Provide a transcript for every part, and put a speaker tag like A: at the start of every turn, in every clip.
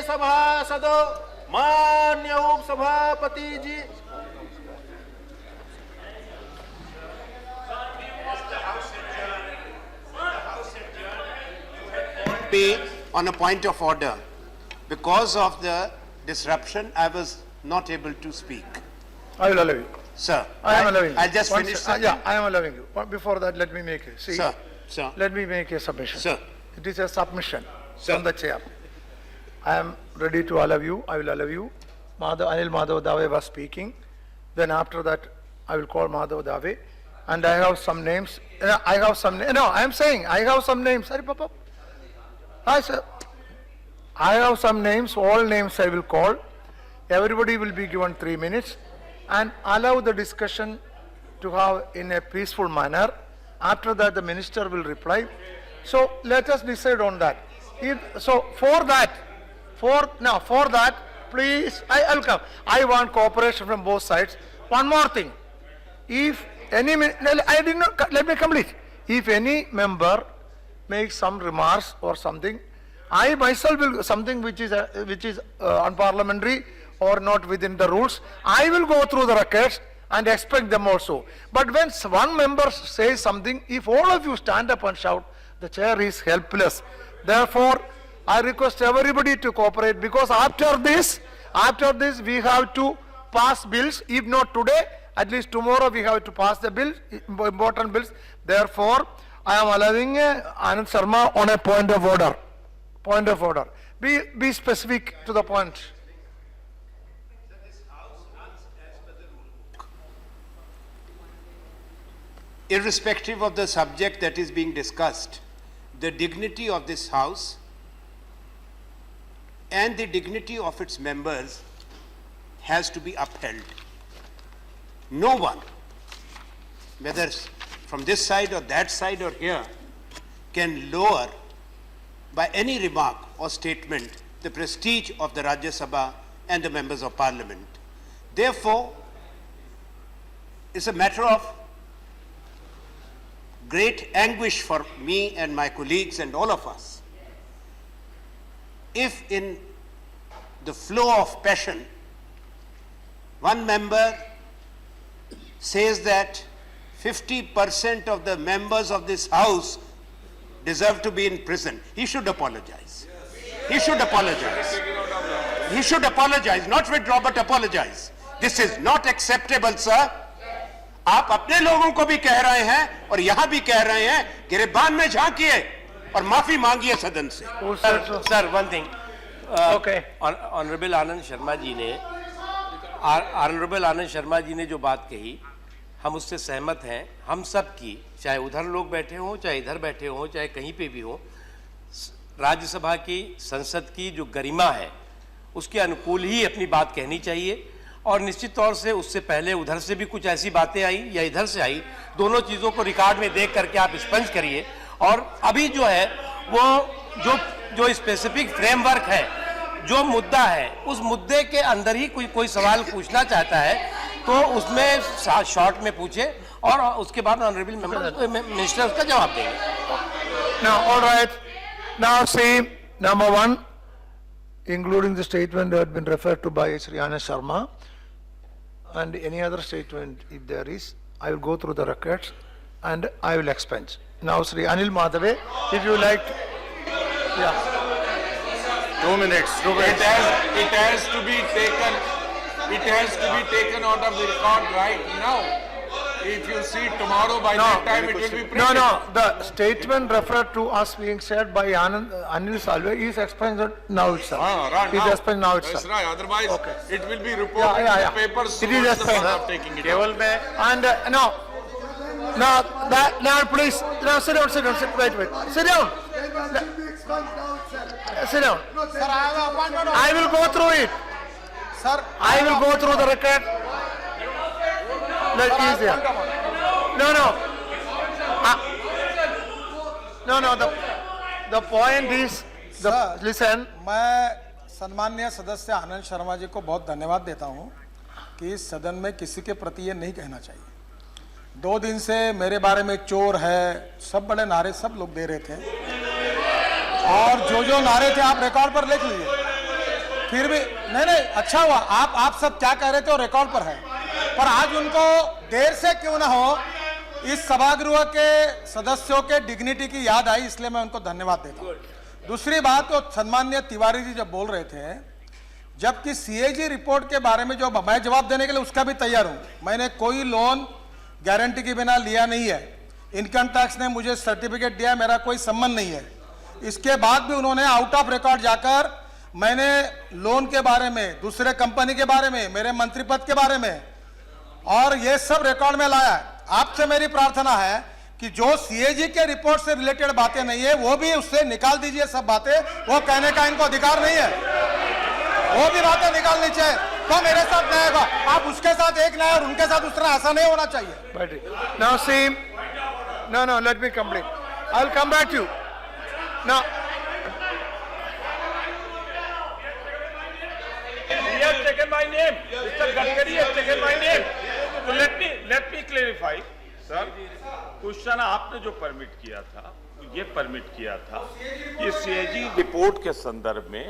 A: सभासदों, मान्य उप सभापति जी।
B: On a point of order, because of the disruption, I was not able to speak.
C: I will allow you.
B: Sir,
C: I am allowing you.
B: I'll just
C: One
B: finish.
C: se- yeah, I am allowing you. But before that, let me make a, see,
B: Sir,
C: let me make a submission.
B: Sir.
C: It is a submission
B: Sir.
C: from the chair. I am ready to allow you, I will allow you. Anil Madhav Dave was speaking. Then after that, I will call Madhav Dave. And I have some names. No, I am saying, I have some names. Sorry, Papa. Hi, sir. I have some names, all names I will call. Everybody will be given 3 minutes and allow the discussion to have in a peaceful manner. After that, the minister will reply. So let us decide on that. For that, please, I'll come. I want cooperation from both sides. One more thing. If any, let me complete. If any member makes some remarks or something, I myself will, something which is unparliamentary or not within the rules, I will go through the records and expect them also. But when one member says something, if all of you stand up and shout, the chair is helpless. Therefore, I request everybody to cooperate, because after this we have to pass bills. If not today, at least tomorrow we have to pass the bill, important bills. Therefore, I am allowing Anand Sharma on a point of order. Point of order. Be specific to the point.
B: irrespective of the subject that is being discussed, the dignity of this House and the dignity of its members has to be upheld. No one, whether from this side or that side or here, can lower by any remark or statement the prestige of the Rajya Sabha and the members of Parliament. Therefore, it's a matter of great anguish for me and my colleagues and all of us if in the flow of passion one member says that 50% of the members of this House deserve to be in prison. He should apologize. He should apologize. He should apologize, not withdraw but apologize. This is not acceptable, sir. आप अपने लोगों को भी कह रहे हैं और यहाँ भी कह रहे हैं, गिरबान में झांकिए और माफी मांगिए सदन से.
A: Sir, one thing.
C: Okay.
A: Honorable Anand Sharma जी ने जो बात कही, हम उससे सहमत हैं. हम सब की, चाहे उधर लोग बैठे हों, चाहे इधर बैठे हों, चाहे कहीं पे भी हो, राज्यसभा की, संसद की जो गरिमा है, उसके अनुकूल ही अपनी बात कहनी चाहिए. और निश्चित तौर से उससे पहले उधर से भी कुछ ऐसी बातें आई या इधर से आई, दोनों चीज़ों को रिकॉर्ड में देख करके आप स्पंज करिए. और अभी जो है वो जो स्पेसिफिक फ्रेमवर्क है, जो मुद्दा है, उस मुद्दे के अंदर ही कोई सवाल पूछना चाहता है तो उसमें शॉर्ट में पूछे और उसके बाद ऑनरेबल मिनिस्टर उसका जवाब देंगे.
C: Now, all right. Now, see, number one, including the statement that had been referred to by Sri Anand Sharma, and any other statement if there is, I will go through the records and I will expunge. Now, Sri Anil Madhave, if you like, yeah.
D: 2 minutes. It has to be taken out of the record right now. If you see tomorrow, by that time it will be printed.
C: No, the statement referred to us being said by Anil Salve is expunged now itself.
D: Right
C: It
D: now.
C: is expunged now itself.
D: That's right. Otherwise,
C: Okay.
D: it will be reported in the papers.
C: It is expunged.
D: Taking it
A: केवल मैं
C: And now please, now sit down, wait, sit down. Sit down. I will go through it.
E: Sir,
C: I will go through the record. Let me easier. No, the point is,
E: Sir.
C: listen,
E: मैं सम्माननीय सदस्य आनंद शर्मा जी को बहुत धन्यवाद देता हूं कि इस सदन में किसी के प्रति ये नहीं कहना चाहिए. 2 दिन से मेरे बारे में चोर है, सब बड़े नारे सब लोग दे रहे थे और जो नारे थे आप रिकॉर्ड पर लिख लीजिए. फिर भी नहीं, अच्छा हुआ आप सब क्या कह रहे थे वो रिकॉर्ड पर है, पर आज उनको देर से क्यों ना हो इस सभागृह के सदस्यों के डिग्निटी की याद आई, इसलिए मैं उनको धन्यवाद देता हूँ। दूसरी बात, तो सम्माननीय तिवारी जी जब बोल रहे थे, जबकि सीएजी रिपोर्ट के बारे में जो मैं जवाब देने के लिए उसका भी तैयार हूं, मैंने कोई लोन गारंटी के बिना लिया नहीं है, इनकम टैक्स ने मुझे सर्टिफिकेट दिया, मेरा कोई संबंध नहीं है। इसके बाद भी उन्होंने आउट ऑफ रिकॉर्ड जाकर मैंने लोन के बारे में, दूसरे कंपनी के बारे में, मेरे मंत्री पद के बारे में और ये सब रिकॉर्ड में लाया। आपसे मेरी प्रार्थना है कि जो सीएजी के रिपोर्ट से रिलेटेड बातें नहीं है वो भी उससे निकाल दीजिए, सब बातें, वो कहने का इनको अधिकार नहीं है, वो भी बातें निकालनी चाहिए। तो मेरे साथ न्याय होगा, आप उसके साथ एक न्याय और उनके साथ दूसरा, ऐसा नहीं होना चाहिए।
C: Now see, no, let me complete. I'll come back to you. Now,
F: He has taken my name. Mr. Gadkari has taken my name. So let me clarify, sir. Question आपने जो परमिट किया था, ये परमिट किया था कि CAG report के संदर्भ में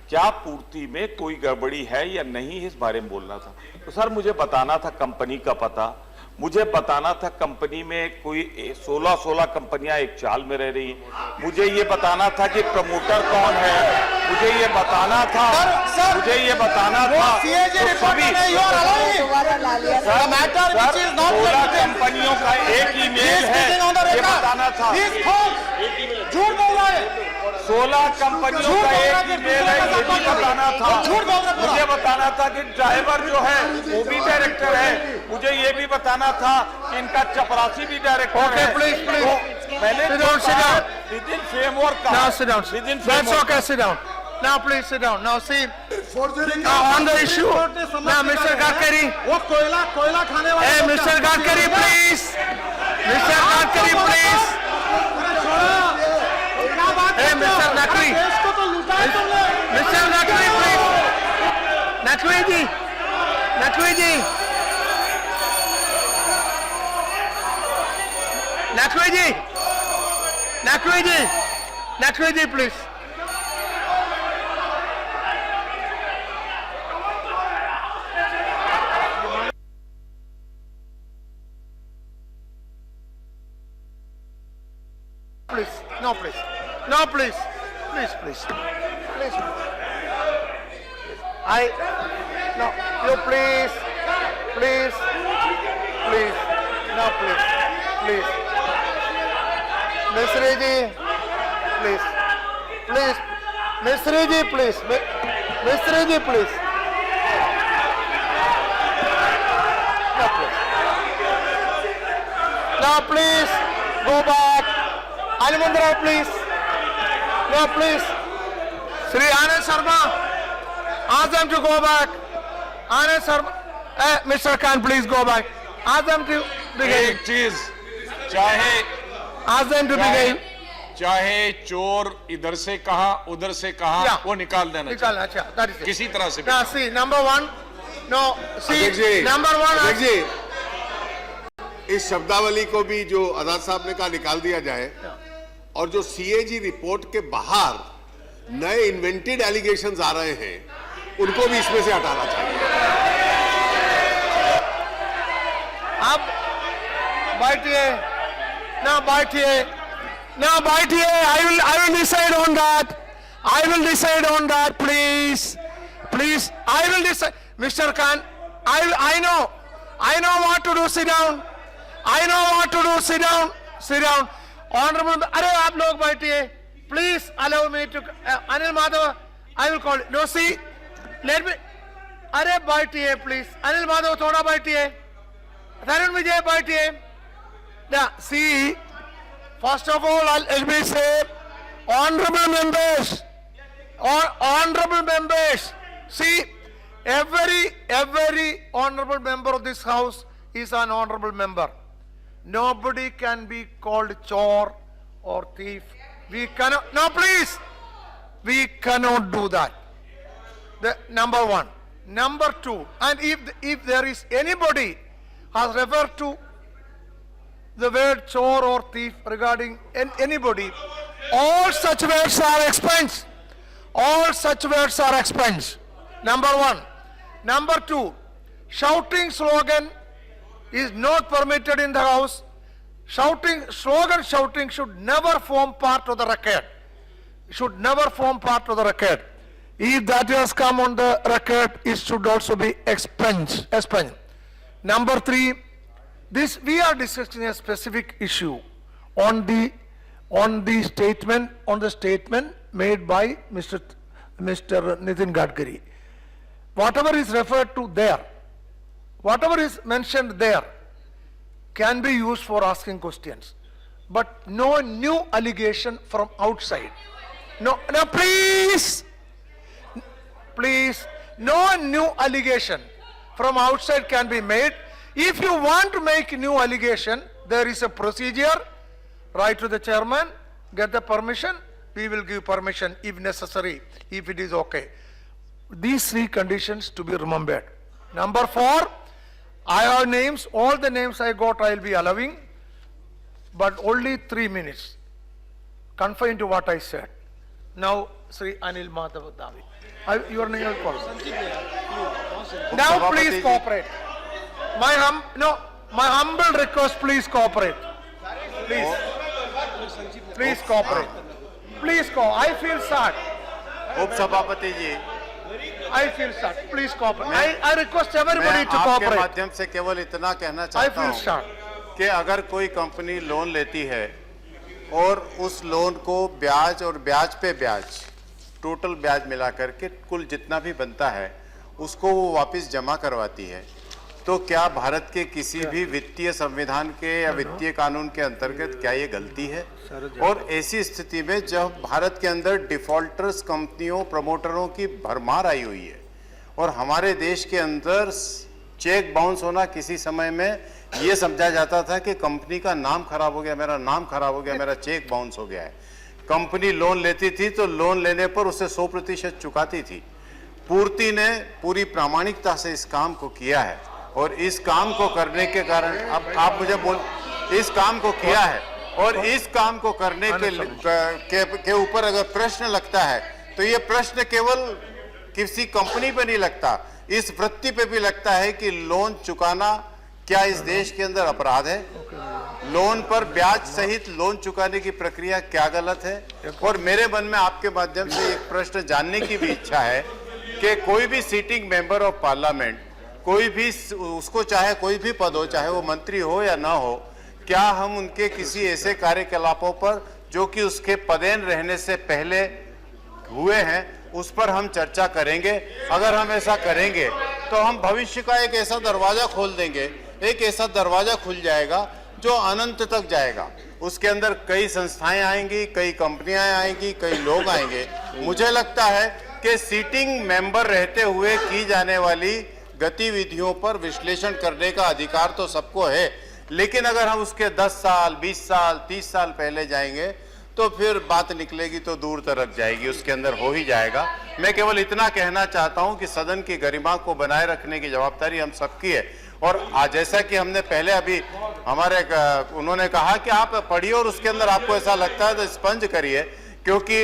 F: क्या पूर्ति में कोई गड़बड़ी है या नहीं, इस बारे में बोलना था। तो सर मुझे बताना था कंपनी का पता, मुझे बताना था कंपनी में कोई 16 कंपनियां एक चाल में रह रही हैं, मुझे ये बताना था कि प्रमोटर कौन है, मुझे ये बताना था, मुझे ये बताना था। तो 16 कंपनियों का एक ईमेल है, ये बताना था।
E: झूठ बोल रहा है,
F: 16 कंपनियों का एक ईमेल है, ये भी बताना था। मुझे बताना था कि ड्राइवर जो है वो भी डायरेक्टर है, मुझे ये भी बताना था कि इनका चपरासी भी डायरेक्टर है।
C: please.
F: तो मैंने with in framework
C: now sit down.
F: With in
C: That's okay, sit down. Now please sit down. Now see, on the issue, now Mr. Gadkari,
E: वो कोयला खाने वाले
C: hey Mr. Gadkari please, Mr. Gadkari please, hey Mr. Naqvi, Mr. Naqvi please, Naqvi ji, Naqvi ji, Naqvi ji, Naqvi ji, Naqvi ji please. No, please. No, you please. No, please. Misri ji, please. Misri ji, please. No, please. Go back. Animandra, please. No, please. Sri Anand Sharma, ask them to go back. Anand Sharma, Mr. Khan, please go back. Ask them to begin.
D: एक चीज, चाहे
C: Ask them to begin.
D: चाहे चोर इधर से कहा उधर से कहा,
C: Yeah.
D: वो निकाल देना
C: Nikal,
D: चाहिए
C: acha, that is it.
D: किसी तरह से भी।
C: Now see, number one. No, see,
G: अध्यक्ष जी,
C: number one.
G: अध्यक्ष जी, इस शब्दावली को भी जो आजाद साहब ने कहा निकाल दिया जाए, और जो सीएजी रिपोर्ट के बाहर नए इन्वेंटेड एलिगेशंस आ रहे हैं उनको भी इसमें से हटाना चाहिए।
C: अब बैठिए, I will decide on that. Please. I will decide. Mr. Khan, I know what to do. Sit down. Sit down. Honorable, अरे आप लोग बैठिए. Please allow me to. Anil Madhav, I will call. No, see, let me. अरे बैठिए please. Anil Madhav थोड़ा बैठिए. Tarun Vijay बैठिए. Now, see, first of all, let me say, honorable members, see, every honorable member of this house is an honorable member. Nobody can be called chor or thief. We cannot, no please, we cannot do that. Number one. Number two, and if there is anybody has referred to the word chor or thief regarding anybody, all such words are expunged. Number one. Number two, shouting slogan is not permitted in the house. Slogan shouting should never form part of the record. Should never form part of the record. If that has come on the record, it should also be expunged. Number three, we are discussing a specific issue on the statement made by Mr. Nitin Gadkari. Whatever is referred to there, whatever is mentioned there can be used for asking questions, but no new allegation from outside. No, please, no new allegation from outside can be made. If you want to make new allegation, there is a procedure. Write to the chairman, get the permission, we will give permission if necessary, if it is okay. These three conditions to be remembered. Number four, I have names, all the names I got I will be allowing, but only 3 minutes, confined to what I said. Now, Sri Anil Madhav Davi. Your name is called. Now please cooperate. My humble request, please cooperate. Please cooperate. I feel sad.
H: उप सभापति जी,
C: I feel sad. Please cooperate. I request everybody to
H: आपके
C: cooperate.
H: माध्यम से केवल इतना कहना
C: I
H: चाहता
C: feel
H: हूँ
C: sad.
H: कि अगर कोई कंपनी लोन लेती है और उस लोन को ब्याज और ब्याज पे ब्याज, टोटल ब्याज मिला करके कुल जितना भी बनता है उसको वो वापस जमा करवाती है, तो क्या भारत के किसी भी वित्तीय संविधान के या वित्तीय कानून के अंतर्गत क्या ये गलती है? और ऐसी स्थिति में जब भारत के अंदर डिफॉल्टर्स कंपनियों प्रमोटरों की भरमार आई हुई है और हमारे देश के अंदर चेक बाउंस होना किसी समय में ये समझा जाता था कि कंपनी का नाम खराब हो गया, मेरा नाम खराब हो गया, मेरा चेक बाउंस हो गया है। कंपनी लोन लेती थी तो लोन लेने पर उसे 100% चुकाती थी। पूर्ति ने पूरी प्रामाणिकता से इस काम को किया है और इस काम को करने के कारण अब आप मुझे इस काम को किया है और इस काम को करने के ऊपर अगर प्रश्न लगता है तो ये प्रश्न केवल किसी कंपनी पे नहीं लगता, इस वृत्ति पे भी लगता है कि लोन चुकाना क्या इस देश के अंदर अपराध है? लोन पर ब्याज सहित लोन चुकाने की प्रक्रिया क्या गलत है? और मेरे मन में आपके माध्यम से एक प्रश्न जानने की भी इच्छा है कि कोई भी सिटिंग मेंबर ऑफ पार्लियामेंट, कोई भी उसको चाहे कोई भी पद हो, चाहे वो मंत्री हो या ना हो, क्या हम उनके किसी ऐसे कार्यकलापों पर जो कि उसके पदेन रहने से पहले हुए हैं उस पर हम चर्चा करेंगे? अगर हम ऐसा करेंगे तो हम भविष्य का एक ऐसा दरवाजा खोल देंगे, एक ऐसा दरवाजा खुल जाएगा जो अनंत तक जाएगा। उसके अंदर कई संस्थाएं आएंगी, कई कंपनियां आएंगी, कई लोग आएंगे। मुझे लगता है कि सीटिंग मेंबर रहते हुए की जाने वाली गतिविधियों पर विश्लेषण करने का अधिकार तो सबको है, लेकिन अगर हम उसके 10 साल, 20 साल, 30 साल पहले जाएंगे तो फिर बात निकलेगी तो दूर तक जाएगी, उसके अंदर हो ही जाएगा। मैं केवल इतना कहना चाहता हूं कि सदन की गरिमा को बनाए रखने की जवाबदारी हम सबकी है। और आज जैसा कि हमने पहले अभी उन्होंने कहा कि आप पढ़िए और उसके अंदर आपको ऐसा लगता है तो स्पंज करिए, क्योंकि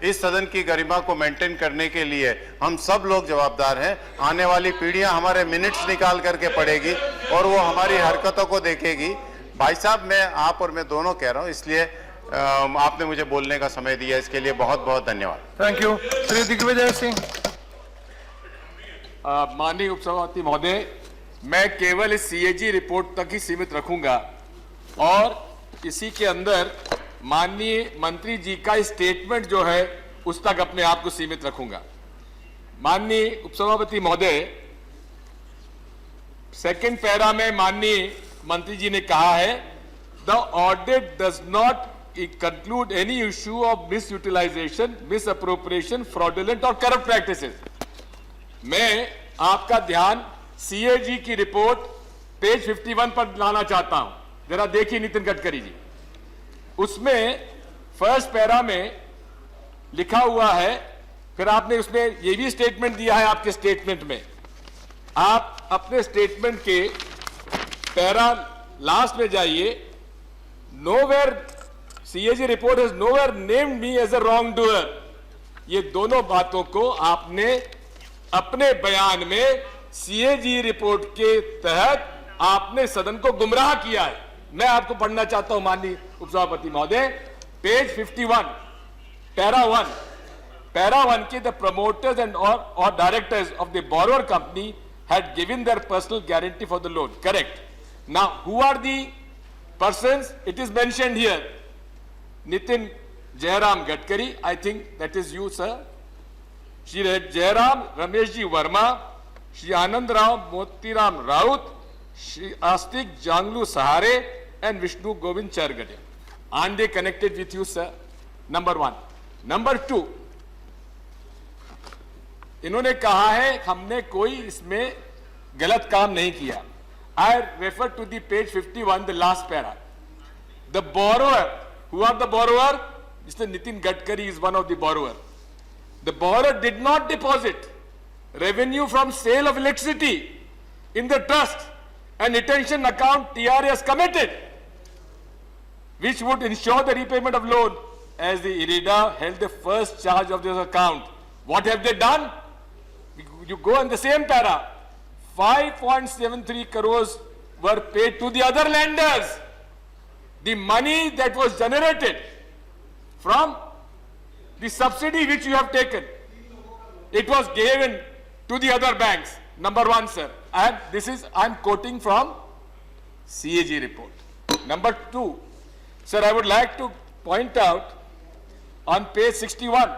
H: इस सदन की गरिमा को मेंटेन करने के लिए हम सब लोग जवाबदार हैं। आने वाली पीढ़ियां हमारे मिनट्स निकाल करके पढ़ेगी और वो हमारी हरकतों को देखेगी। भाई साहब, मैं आप और मैं दोनों कह रहा हूं, इसलिए आपने मुझे बोलने का समय दिया, इसके लिए बहुत बहुत धन्यवाद।
C: Thank you. श्री दिग्विजय सिंह।
D: माननीय उपसभापति महोदय, मैं केवल इस सीएजी रिपोर्ट तक ही सीमित रखूंगा और इसी के अंदर माननीय मंत्री जी का स्टेटमेंट जो है उस तक अपने आप को सीमित रखूंगा। माननीय उपसभापति महोदय, सेकंड पैरा में माननीय मंत्री जी ने कहा है, the audit does not conclude any issue of misutilization, misappropriation, fraudulent और corrupt practices। मैं आपका ध्यान सीएजी की रिपोर्ट पेज 51 पर लाना चाहता हूं, जरा देखिए नितिन गडकरी जी। उसमें फर्स्ट पैरा में लिखा हुआ है, फिर आपने उसमें ये भी स्टेटमेंट दिया है आपके स्टेटमेंट में, आप अपने स्टेटमेंट के पैरा लास्ट में जाइए। Nowhere CAG report has nowhere named me as a wrongdoer। ये दोनों बातों को आपने अपने बयान में सीएजी रिपोर्ट के तहत आपने सदन को गुमराह किया है। मैं आपको पढ़ना चाहता हूं माननीय उपसभापति महोदय, पेज 51, पैरा 1 के द प्रमोटर्स एंड और directors of the borrower company had given their personal guarantee for the loan. Correct. Now, who are the persons? It is mentioned here. Nitin Jairam Gadkari, I think that is you, sir. Shri Jairam Rameshji Verma, Shri Anand Rao Motiram Raut, Shri Astik Janglu Sahare, and Vishnu Govind Chargade. Aren't they connected with you, sir? Number one. Number two, इन्होंने कहा है हमने कोई इसमें गलत काम नहीं किया। I refer to the page 51, the last para. The borrower, who are the borrower? Mr. Nitin Gadkari is one of the borrower. The borrower did not deposit revenue from sale of electricity in the trust and retention account TRS committed, which would ensure the repayment of loan, as the IREDA held the first charge of this account. What have they done? You go in the same para, 5.73 crores were paid to the other lenders. The money that was generated from the subsidy which you have taken, it was given to the other banks. Number one, sir. And this is, I'm quoting from CAG report. Number two, sir, I would like to point out on page 61,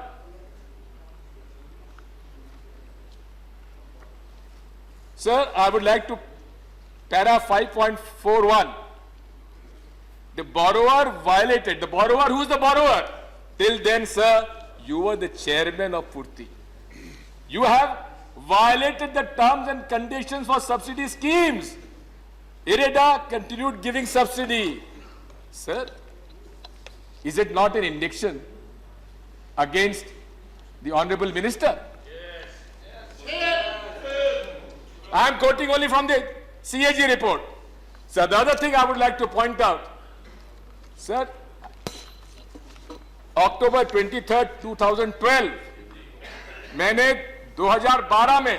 D: sir, I would like to para 5.41. The borrower violated. The borrower, who is the borrower? Till then, sir, you were the chairman of Purti. You have violated the terms and conditions for subsidy schemes. IREDA continued giving subsidy. Sir, is it not an indiction against the Honorable Minister? I am quoting only from the CAG report. So the other thing I would like to point out, sir, October 23rd, 2012, मैंने 2012 में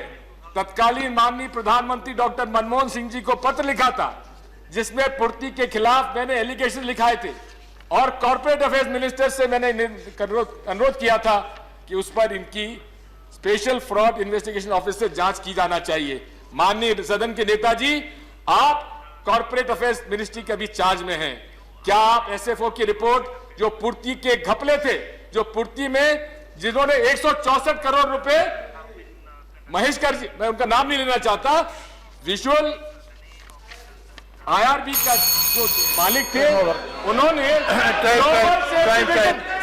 D: तत्कालीन माननीय प्रधानमंत्री doctor Manmohan Singh ji को पत्र लिखा था, जिसमें पूर्ति के खिलाफ मैंने एलिगेशन लिखाए थे और कॉर्पोरेट अफेयर्स मिनिस्टर से मैंने अनुरोध किया था कि उस पर इनकी स्पेशल फ्रॉड इन्वेस्टिगेशन ऑफिस से जांच की जाना चाहिए। माननीय सदन के नेताजी, आप कॉर्पोरेट अफेयर्स मिनिस्ट्री के भी चार्ज में हैं। क्या आप एसएफओ की रिपोर्ट जो पूर्ति के घपले थे, जो पूर्ति में जिन्होंने 164 करोड़ रुपए, महेशकर जी, मैं उनका नाम नहीं लेना चाहता, विजुअल आईआरबी का जो मालिक थे, उन्होंने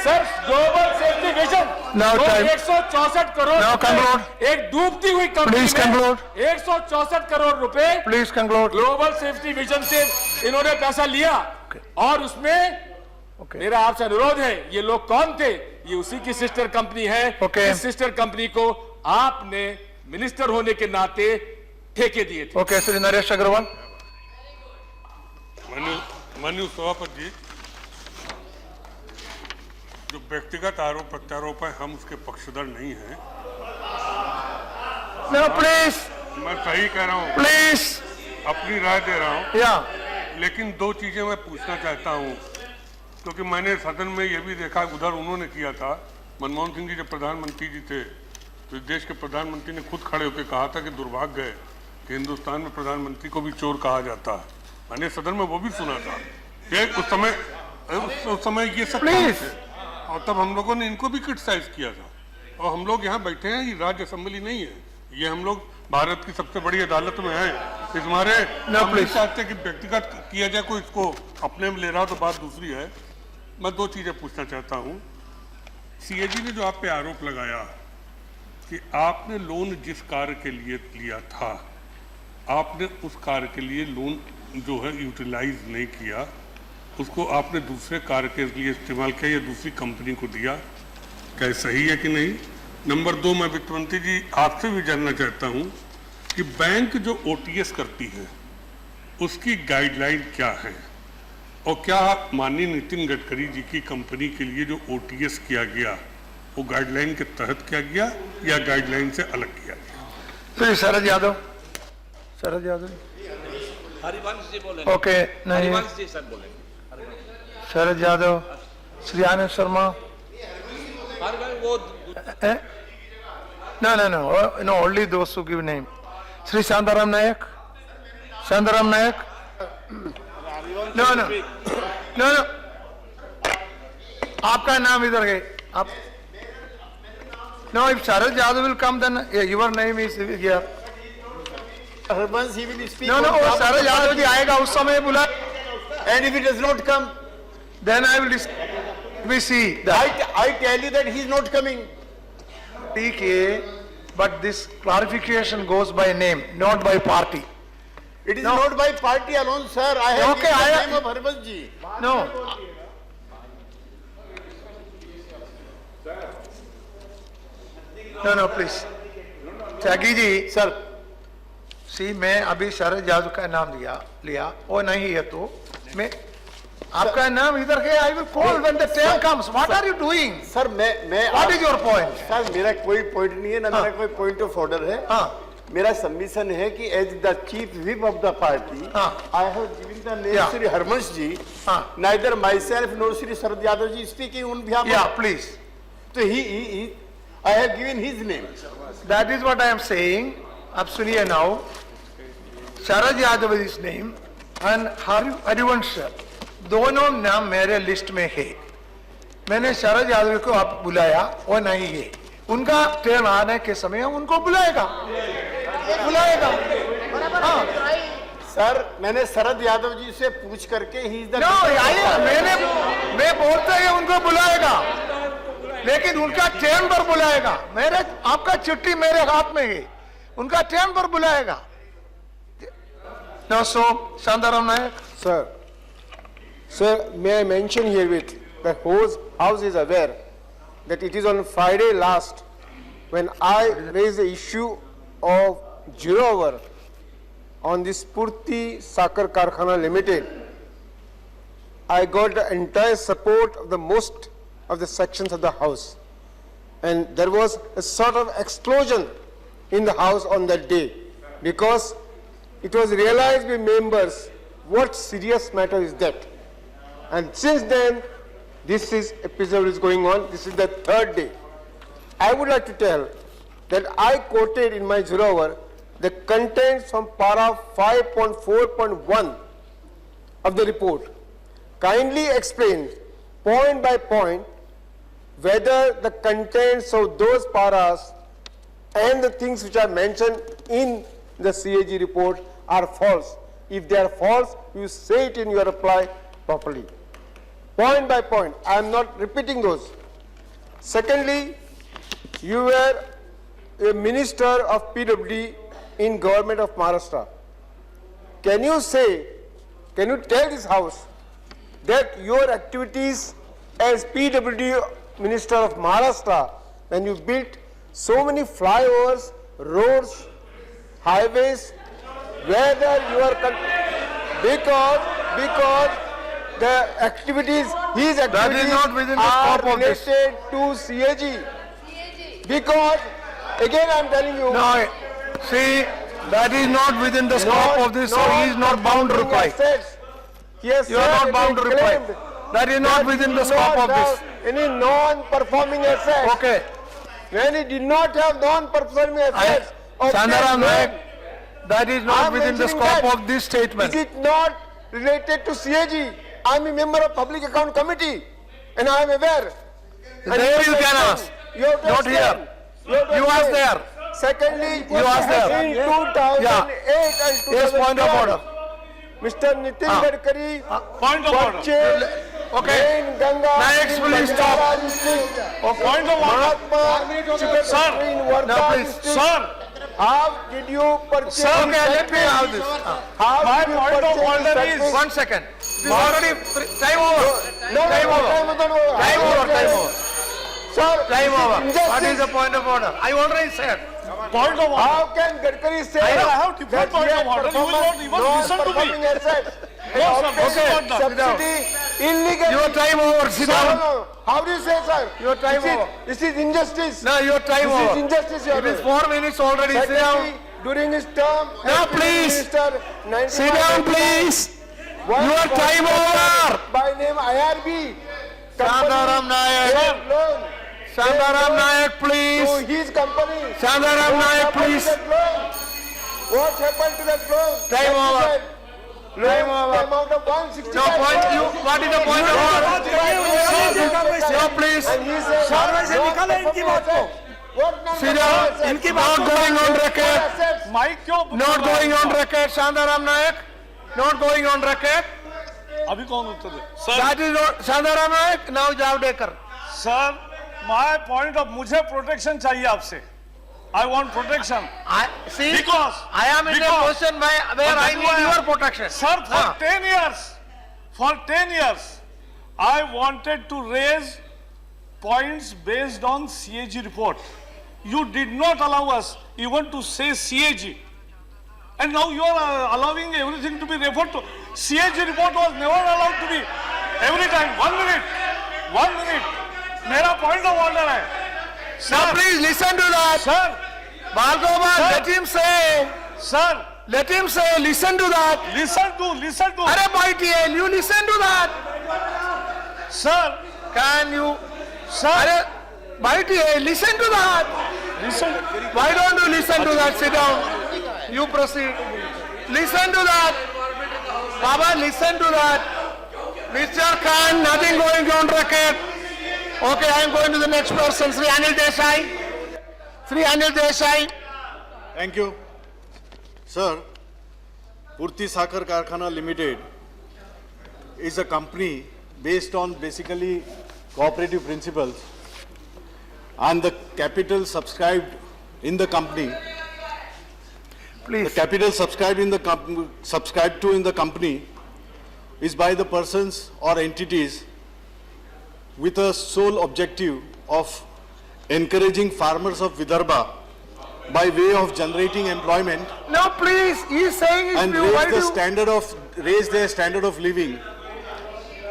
D: sir global safety vision 164 crore एक डूबती हुई कंपनी में 164 करोड़ रुपए ग्लोबल सेफ्टी विजन से इन्होंने पैसा लिया और उसमें मेरा आपसे अनुरोध है, ये लोग कौन थे? ये उसी की सिस्टर कंपनी है। इस सिस्टर कंपनी को आपने मिनिस्टर होने के नाते ठेके दिए थे।
C: ओके, श्री नरेश अग्रवाल।
I: माननीय सभापति जी, जो व्यक्तिगत आरोप प्रत्यारोप है, हम उसके पक्षधर नहीं हैं।
C: प्लीज,
I: मैं सही कह रहा हूँ,
C: प्लीज
I: अपनी राय दे रहा हूँ।
C: या
I: लेकिन दो चीजें मैं पूछना चाहता हूँ, क्योंकि मैंने सदन में ये भी देखा, उधर उन्होंने किया था, मनमोहन सिंह जी जब प्रधानमंत्री जी थे तो इस देश के प्रधानमंत्री ने खुद खड़े होकर कहा था कि दुर्भाग्य है कि हिंदुस्तान में प्रधानमंत्री को भी चोर कहा जाता है। मैंने सदन में वो भी सुना था कि उस समय ये सब थे और तब हम लोगों ने इनको भी क्रिटिसाइज किया था। और हम लोग यहाँ बैठे हैं, ये राज्य असेंबली नहीं है, ये हम लोग भारत की सबसे बड़ी अदालत में हैं। इस मारे हम नहीं चाहते कि व्यक्तिगत किया जाए, कोई इसको अपने में ले रहा हो तो बात दूसरी है। मैं दो चीजें पूछना चाहता हूँ। सीएजी ने जो आप पे आरोप लगाया कि आपने लोन जिस कार्य के लिए लिया था, आपने उस कार्य के लिए लोन जो है यूटिलाइज नहीं किया, उसको आपने दूसरे कार्य के लिए इस्तेमाल किया या दूसरी कंपनी को दिया, क्या सही है कि नहीं? नंबर दो, मैं वित्त मंत्री जी आपसे भी जानना चाहता हूं कि बैंक जो ओटीएस करती है उसकी गाइडलाइन क्या है और क्या माननीय नितिन गडकरी जी की कंपनी के लिए जो ओटीएस किया गया वो गाइडलाइन के तहत किया गया या गाइडलाइन से अलग किया गया?
C: श्री शरद यादव, शरद यादव,
F: हरिवंश जी बोलेंगे,
C: ओके, नहीं,
F: हरिवंश जी सर बोलेंगे,
C: शरद यादव, श्री आनंद शर्मा,
F: हरिवंश वो
C: no, only those who give name. Shri Shantaram Nayak, Shantaram Nayak, no, आपका नाम इधर है, आप, no, if Sharad Yadav will come, then your name is here.
H: Harbans, he will speak.
C: No, वो Sharad Yadav जी आएगा उस समय बुला,
H: And if he does not come,
C: then I will we see that.
H: I tell you that he is not coming.
C: ठीक है, but this clarification goes by name, not by party.
H: It is
C: No.
H: not by party alone, sir. I have
C: Okay,
H: given
C: I-
H: the name of Harbans ji.
C: No. No, please. Tyagi ji,
H: Sir,
C: सी मैं अभी शरद यादव का नाम लिया, वो नहीं है तो मैं आपका नाम इधर है, I will call when the time comes. What are you doing?
H: sir, मैं
C: What is your point?
H: Sir मेरा कोई पॉइंट नहीं है ना मेरा कोई पॉइंट ऑफ ऑर्डर है
C: हाँ,
H: मेरा सबमिशन है कि as the chief whip of the party
C: हाँ।
H: I have given the name
C: Yeah.
H: Shri Harivansh ji
C: हाँ।
H: Neither myself nor Shri Sharad Yadav ji speaking on behalf
C: yeah, please.
H: तो he I have given his name
C: That is what I am saying. अब सुनिए now. Sharad Yadav is his name and Harivansh, दोनों नाम मेरे list में है. मैंने शरद यादव को आप बुलाया, वो नहीं है. उनका ट्रेन आने के समय उनको बुलाएगा. हाँ.
H: सर मैंने शरद यादव जी से पूछ करके ही इज द
C: No, मैं बोलता है उनको बुलाएगा, लेकिन उनका ट्रेन पर बुलाएगा. मेरे आपका चिट्ठी मेरे हाथ में है, उनका ट्रेन पर बुलाएगा. Now, so Shantaram Nayak.
J: Sir, may I mention herewith that House is aware that it is on Friday last when I raised the issue of 0 hour on this Spurti Sakar Karkhana Limited. I got the entire support of the most of the sections of the House. And there was a sort of explosion in the House on that day because it was realized by members what serious matter is that. And since then, this episode is going on. This is the third day. I would like to tell that I quoted in my 0 hour the contents from para 5.4.1 of the report. Kindly explain point by point whether the contents of those paras and the things which are mentioned in the CAG report are false. If they are false, you say it in your reply properly. Point by point, I am not repeating those. Secondly, you were a minister of PWD in government of Maharashtra. Can you tell this House that your activities as PWD minister of Maharashtra, when you built so many flyovers, roads, highways, whether you are because the activities, his activities
C: That is not within the
J: are
C: scope of this.
J: related to CAG. Because again I am telling you,
C: No, see, that is not within the scope of this, so he is not bound to reply.
J: assets. He has
C: You are
J: said
C: not bound to
J: and
C: reply.
J: claimed
C: That is not
J: that
C: within
J: he
C: the
J: did
C: scope
J: not
C: of this.
J: have any non-performing assets.
C: Okay.
J: When he did not have non-performing assets of
C: Shantaram
J: that
C: Nayak, that is
J: I
C: not
J: am
C: within the
J: mentioning
C: scope
J: that.
C: of this statement.
J: Is it not related to CAG? I am a member of Public Account Committee and I am aware. And
C: There you
J: have to
C: can
J: explain.
C: ask.
J: You have to
C: Not
J: explain.
C: here.
J: You have to
C: You ask
J: explain.
C: there.
J: Secondly,
C: You ask there.
J: in 2008 and 2012,
C: Yes, point of order.
J: Mr. Nitin Gadkari
F: point of order.
J: purchased
C: Okay.
J: main Ganga
C: Next,
J: in
C: please stop.
J: Bandara district.
F: Point of order.
J: Mahatma Sugar
F: Sir.
J: Factory in Wardha
C: Now, please.
J: district.
F: Sir,
J: How did you purchase?
C: Okay, let me have this.
J: How
F: My
J: did you
F: point of
J: purchase
F: order
J: this
F: is-
J: factory?
C: 1 second. Already, time over.
J: No,
C: Time over.
J: Time over.
C: Time over, time over.
J: Sir,
C: Time over.
J: injustice.
C: What is the point of order? I already said.
F: point of order.
J: How can Gadkari say
C: I
J: that
C: have
F: different point
J: he
F: of
J: had
F: order. You will not even listen to me.
J: non-performing assets? subsidy illegally.
C: Your time over, sit
J: No,
C: down.
J: no. How do you say, sir?
C: Your time
J: This is-
C: over.
J: This is injustice.
C: No, your time
J: This is
C: over.
J: injustice, Your
C: It is
J: Honor.
C: 4 minutes already, sit down.
J: Secretary, during his term.
C: No,
J: as
C: please.
J: Minister, 95,
C: Sit down, please.
J: was
C: Your time over.
J: By name IRB.
C: Shantaram Nayak.
J: Gave loan
C: Shantaram Nayak,
J: to
C: please.
J: his company.
C: Shantaram
J: What
C: Nayak,
J: happened to
C: please.
J: that loan? What happened to that loan?
C: Time over.
J: That
C: Time
J: loan,
C: over.
J: the amount of 165
C: No point, you, what is the point of order? No, please.
J: And he said,
C: Sit down. Not going on record.
F: Mike क्यों
C: Not going on record, Shantaram Nayak. Not going on record.
F: अभी कौन उत्तर दे sir
C: That is not Shantaram Nayak, now Javadekar.
F: Sir my point of मुझे protection चाहिए आपसे I want protection
C: See,
F: Because-
C: I am in a
F: because-
C: position where I need your protection.
F: Sir, for 10 years, I wanted to raise points based on CAG report. You did not allow us even to say CAG. And now you are allowing everything to be referred to. CAG report was never allowed to be every time. 1 minute. मेरा point of order है.
C: Now please listen to that.
F: Sir,
C: Bhargavan,
F: Sir.
C: let him say.
F: sir,
C: Let him say, listen to that.
F: listen to.
C: Arey bhai TL, you listen to that.
F: Sir,
C: Can you?
F: sir,
C: Arey bhai TL, listen to that.
F: listen.
C: Why don't you listen to that? Sit down. You proceed. Listen to that. Baba, listen to that. Mr. Khan, nothing going on record. Okay, I am going to the next person. Sri Anil Desai. Sri Anil Desai.
K: Thank you. Sir, Purti Sakhar Karkhana Limited is a company based on basically cooperative principles, and the capital subscribed in the company,
C: Please.
K: the capital subscribed to in the company is by the persons or entities with a sole objective of encouraging farmers of Vidarbha by way of generating employment
C: No, please. He is saying
K: and
C: if you why
K: raise their standard of living,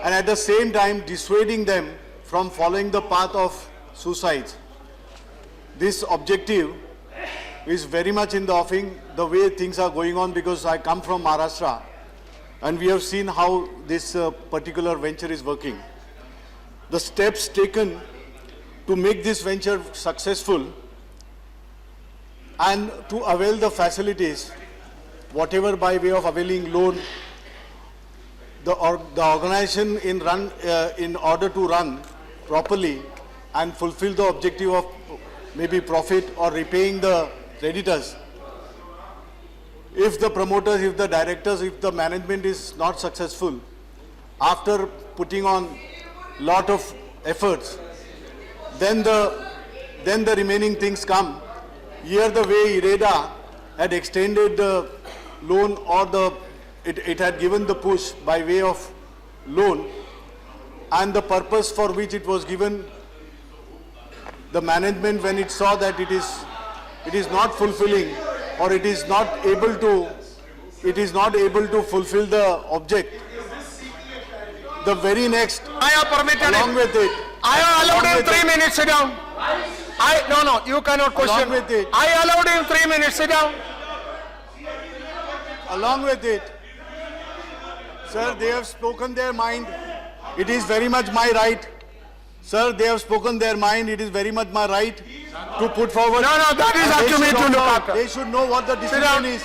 K: and at the same time dissuading them from following the path of suicides. This objective is very much in the offing the way things are going on, because I come from Maharashtra and we have seen how this particular venture is working. The steps taken to make this venture successful and to avail the facilities, whatever by way of availing loan, the organization in order to run properly and fulfill the objective of maybe profit or repaying the creditors. If the promoters, if the directors, if the management is not successful, after putting on lot of efforts, then the remaining things come. Here the way IREDA had extended the loan, or it had given the push by way of loan, and the purpose for which it was given, the management, when it saw that it is not fulfilling, or it is not able to fulfill the object, the very next,
C: I have permitted
K: along
C: him.
K: with it,
C: I have allowed
K: along
C: him
K: with
C: 3
K: it.
C: minutes. Sit down. No, you cannot question.
K: with it.
C: I allowed him 3 minutes. Sit down.
K: along with it, sir, they have spoken their mind. It is very much my right. Sir, they have spoken their mind. It is very much my right to put forward.
C: No, that is
K: And
C: up
K: they
C: to me
K: should
C: to look
K: know-
C: after.
K: They should know what the
C: Sit down.
K: decision is.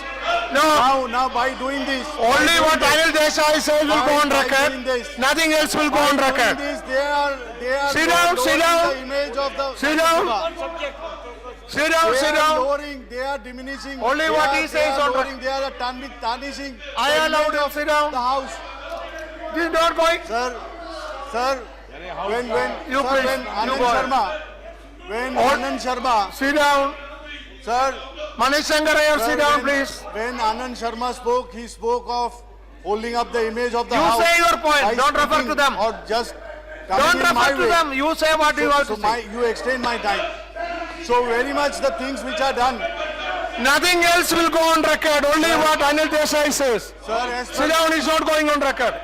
C: No,
K: Now by doing this.
C: only what Anil Desai says will go on
K: By
C: record.
K: doing this.
C: Nothing else will go
K: By
C: on
K: doing
C: record.
K: this, they are
C: Sit down, sit
K: lowering
C: down.
K: the image of the.
C: Sit down. Sit down,
K: They
C: sit
K: are
C: down.
K: lowering, they are diminishing.
C: Only
K: they
C: what
K: are-
C: he says
K: They are
C: on
K: lowering, they are tarnishing.
C: I
K: the
C: allowed
K: image
C: him.
K: of
C: Sit down.
K: The house.
C: This is not going.
K: Sir, when
C: You
K: sir,
C: please,
K: when
C: you
K: Anand
C: go ahead.
K: Sharma, when
C: All-
K: Anand Sharma,
C: Sit down.
K: sir,
C: Manish Shankarayar,
K: sir,
C: sit down,
K: when-
C: please.
K: When Anand Sharma spoke, he spoke of holding up the image of the
C: You
K: house.
C: say your point.
K: by
C: Don't refer
K: speaking
C: to them.
K: Or just coming
C: Don't
K: in my
C: refer to
K: way.
C: them. You say what you have
K: So
C: to say.
K: you extend my time. So very much the things which are done,
C: Nothing else will go on record, only what Anil Desai says.
K: Sir, as
C: Sit
K: per,
C: down is not going on record.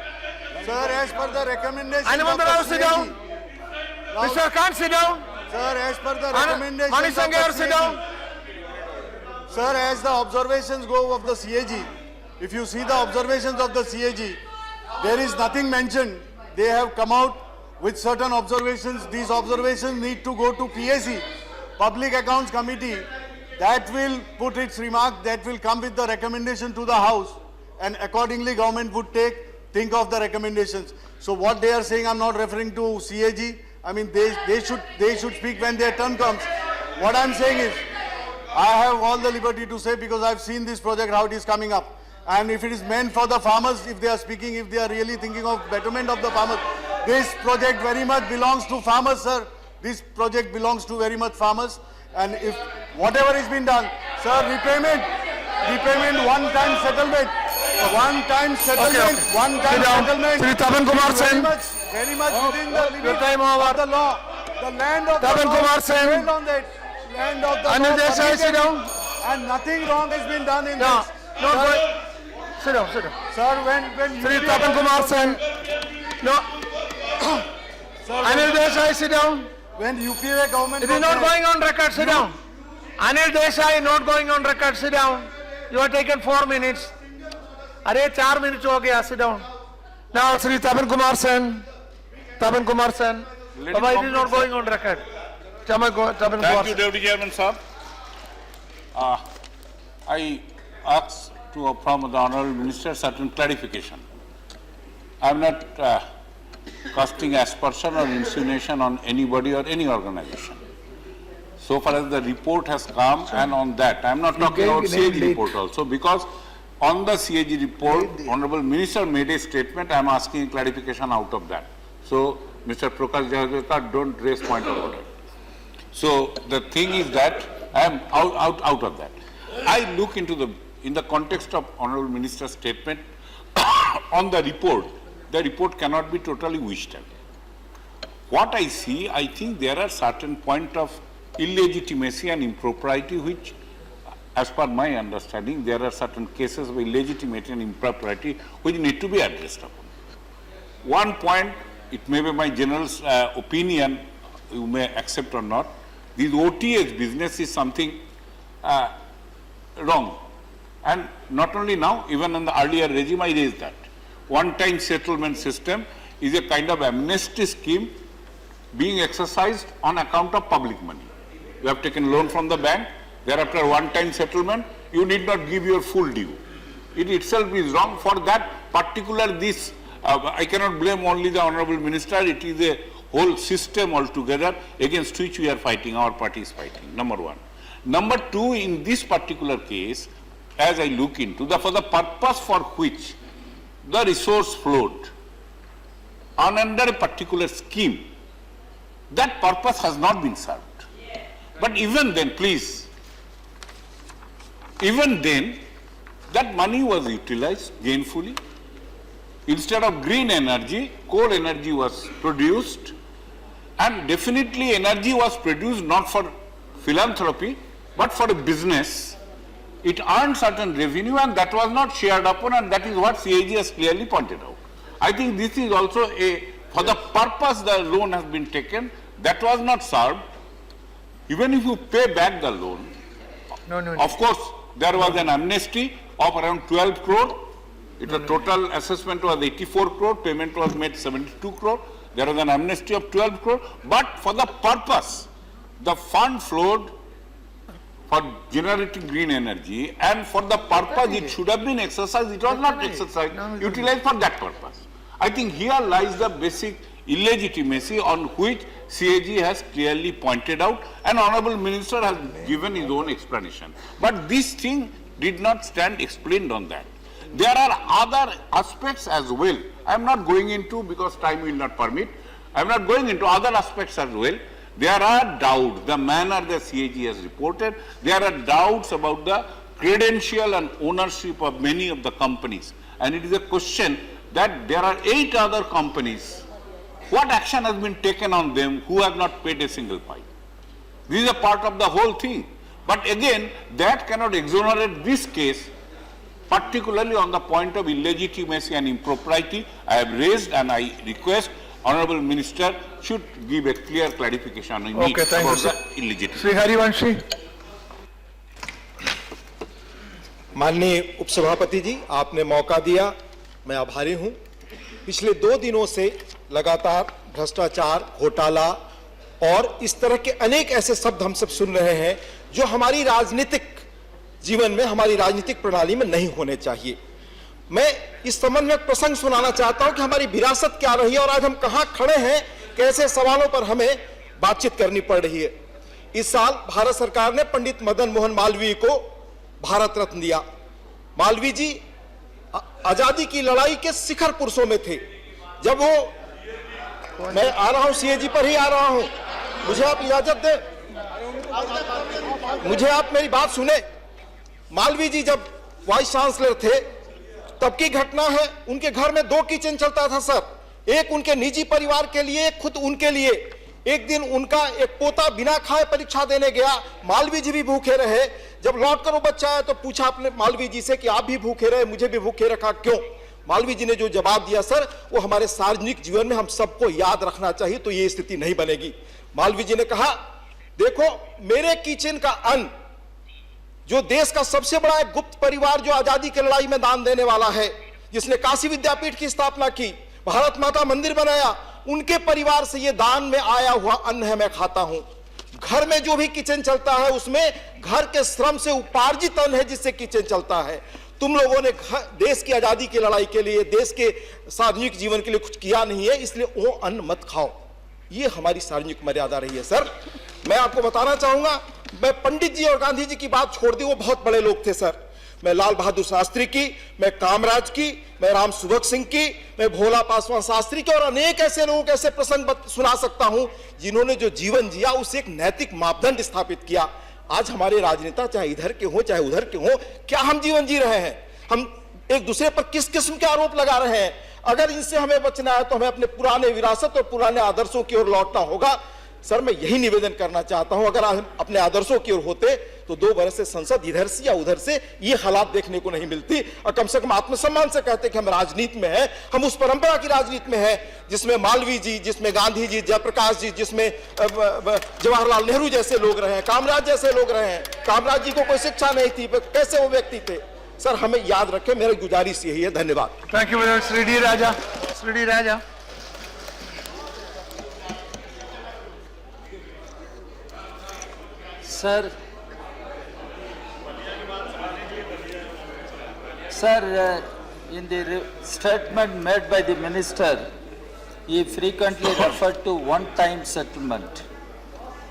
K: sir, as per the recommendation
C: Animal
K: of
C: Rao,
K: the
C: sit
K: CAG,
C: down. Mr. Khan, sit down.
K: Sir, as per the
C: Mani
K: recommendations of
C: Sanghar,
K: the
C: sit
K: CAG,
C: down.
K: sir, as the observations go of the CAG, if you see the observations of the CAG, there is nothing mentioned. They have come out with certain observations. These observations need to go to PAC, Public Accounts Committee. That will put its remark, that will come with the recommendation to the House, and accordingly government would think of the recommendations. So what they are saying, I'm not referring to CAG. I mean, they should speak when their turn comes. What I'm saying is, I have all the liberty to say because I've seen this project, how it is coming up. And if it is meant for the farmers, if they are speaking, if they are really thinking of betterment of the farmers, this project very much belongs to farmers, sir. This project belongs to very much farmers. And if whatever is been done, sir, repayment, one-time settlement, one-time settlement, one-time settlement.
C: Shri Tapan Kumar Sen.
K: Very much within the limits
C: time over.
K: of the law. The land of
C: Tapan
K: the law
C: Kumar
K: is
C: Sen.
K: depend on that. Land of the
C: Anil
K: law
C: Desai, sit
K: permitted,
C: down.
K: and nothing wrong has been done in
C: No,
K: this.
C: not
K: Sir,
C: going. Sit down, sit down.
K: Sir, when
C: Shri
K: UPA
C: Tapan Kumar Sen. No,
K: Sir,
C: Anil Desai, sit down.
K: when UPA government
C: It is not
K: was
C: going on record, sit down. Anil Desai not going on record, sit down. You have taken 4 minutes. Arey 4 minutes ho gaya, sit down. Now Shri Tapan Kumar Sen. Tapan Kumar Sen. Baba, it is not going on record. Tapan Kumar
F: Thank you,
C: Sen.
F: Deputy Chairman, sir.
L: I ask from the Honourable Minister certain clarification. I am not casting aspersion or insinuation on anybody or any organization. So far as the report has come, and on that, I am not talking about CAG report also, because on the CAG report, Honourable Minister made a statement, I am asking clarification out of that. So, Mr. Prakash Javadekar, don't raise point of order. So, the thing is that I am out of that. I look into in the context of Honourable Minister's statement on the report cannot be totally wished away. What I see, I think there are certain point of illegitimacy and impropriety which, as per my understanding, there are certain cases of illegitimacy and impropriety which need to be addressed upon. One point, it may be my general opinion, you may accept or not, this OTS business is something wrong. And not only now, even in the earlier regime, I raised that. One-time settlement system is a kind of amnesty scheme being exercised on account of public money. You have taken loan from the bank, thereafter one-time settlement, you need not give your full due. It itself is wrong. For that particular I cannot blame only the Honourable Minister, it is a whole system altogether against which we are fighting, our party is fighting, number one. Number two, in this particular case, as I look into, for the purpose for which the resource flowed under a particular scheme, that purpose has not been served. But even then, please, even then, that money was utilized gainfully. Instead of green energy, coal energy was produced, and definitely energy was produced not for philanthropy, but for a business. It earned certain revenue and that was not shared upon, and that is what CAG has clearly pointed out. I think this is also for the purpose the loan has been taken, that was not served. Even if you pay back the loan, of course, there was an amnesty of around 12 crore. The total assessment was 84 crore, payment was made 72 crore. There was an amnesty of 12 crore, but for the purpose, the fund flowed for generating green energy, and for the purpose it should have been exercised, it was not exercised, utilized for that purpose. I think here lies the basic illegitimacy on which CAG has clearly pointed out, and Honourable Minister has given his own explanation. But this thing did not stand explained on that. There are other aspects as well. I am not going into, because time will not permit, I am not going into other aspects as well. There are doubts, the manner the CAG has reported, there are doubts about the credential and ownership of many of the companies. And it is a question that there are 8 other companies. What action has been taken on them who have not paid a single pie? This is a part of the whole thing. But again, that cannot exonerate this case, particularly on the point of illegitimacy and impropriety. I have raised and I request Honorable Minister should give a clear clarification on
C: Okay, thank you,
L: about
C: sir.
L: the illegitimacy.
C: Sri Harivanshi.
M: माननीय उपसभापति जी, आपने मौका दिया, मैं आभारी हूं। पिछले 2 दिनों से लगातार भ्रष्टाचार, घोटाला और इस तरह के अनेक ऐसे शब्द हम सब सुन रहे हैं जो हमारी राजनीतिक जीवन में, हमारी राजनीतिक प्रणाली में नहीं होने चाहिए। मैं इस संबंध में एक प्रसंग सुनाना चाहता हूं कि हमारी विरासत क्या रही है और आज हम कहां खड़े हैं, कैसे सवालों पर हमें बातचीत करनी पड़ रही है। इस साल भारत सरकार ने पंडित मदन मोहन मालवीय को भारत रत्न दिया। मालवीय जी आजादी की लड़ाई के शिखर पुरुषों में थे। जब वो, मैं आ रहा हूं सीएजी पर ही आ रहा हूं, मुझे आप इजाजत दें, मुझे आप मेरी बात सुने। मालवीय जी जब वाइस चांसलर थे तब की घटना है, उनके घर में 2 किचन चलता था सर, एक उनके निजी परिवार के लिए, एक खुद उनके लिए। एक दिन उनका एक पोता बिना खाए परीक्षा देने गया, मालवीय जी भी भूखे रहे। जब लौट कर वो बच्चा आया तो पूछा आपने मालवीय जी से कि आप भी भूखे रहे, मुझे भी भूखे रखा क्यों? मालवीय जी ने जो जवाब दिया सर, वो हमारे सार्वजनिक जीवन में हम सबको याद रखना चाहिए, तो ये स्थिति नहीं बनेगी। मालवीय जी ने कहा, देखो मेरे किचन का अन्न, जो देश का सबसे बड़ा एक गुप्त परिवार जो आजादी की लड़ाई में दान देने वाला है, जिसने काशी विद्यापीठ की स्थापना की, भारत माता मंदिर बनाया, उनके परिवार से ये दान में आया हुआ अन्न है, मैं खाता हूं। घर में जो भी किचन चलता है उसमें घर के श्रम से उपार्जित अन्न है जिससे किचन चलता है। तुम लोगों ने देश की आजादी की लड़ाई के लिए, देश के सार्वजनिक जीवन के लिए कुछ किया नहीं है, इसलिए वो अन्न मत खाओ। ये हमारी सार्वजनिक मर्यादा रही है सर। मैं आपको बताना चाहूंगा, मैं पंडित जी और गांधी जी की बात छोड़ दी, वो बहुत बड़े लोग थे सर। मैं लाल बहादुर शास्त्री की, मैं कामराज की, मैं राम सुभग सिंह की, मैं भोला पासवान शास्त्री की और अनेक ऐसे लोगों के ऐसे प्रसंग सुना सकता हूं जिन्होंने जो जीवन जिया उससे एक नैतिक मापदंड स्थापित किया। आज हमारे राजनेता चाहे इधर के हो चाहे उधर के हो, क्या हम जीवन जी रहे हैं? हम एक दूसरे पर किस किस्म के आरोप लगा रहे हैं? अगर इनसे हमें बचना है तो हमें अपने पुराने विरासत और पुराने आदर्शों की ओर लौटना होगा। सर मैं यही निवेदन करना चाहता हूं, अगर हम अपने आदर्शों की ओर होते तो 2 बरस से संसद इधर से या उधर से ये हालात देखने को नहीं मिलती, और कम से कम आत्मसम्मान से कहते कि हम राजनीति में हैं, हम उस परंपरा की राजनीति में हैं जिसमें मालवीय जी, जिसमें गांधी जी, जयप्रकाश जी, जिसमें जवाहरलाल नेहरू जैसे लोग रहे हैं, कामराज जैसे लोग रहे हैं। कामराज जी को कोई शिक्षा नहीं थी, कैसे वो व्यक्ति थे? सर हमें याद रखें, मेरी गुजारिश यही है। धन्यवाद।
C: Thank you very much, Sri D. Raja. Sri D. Raja.
N: Sir, in the statement made by the minister, he frequently referred to one-time settlement.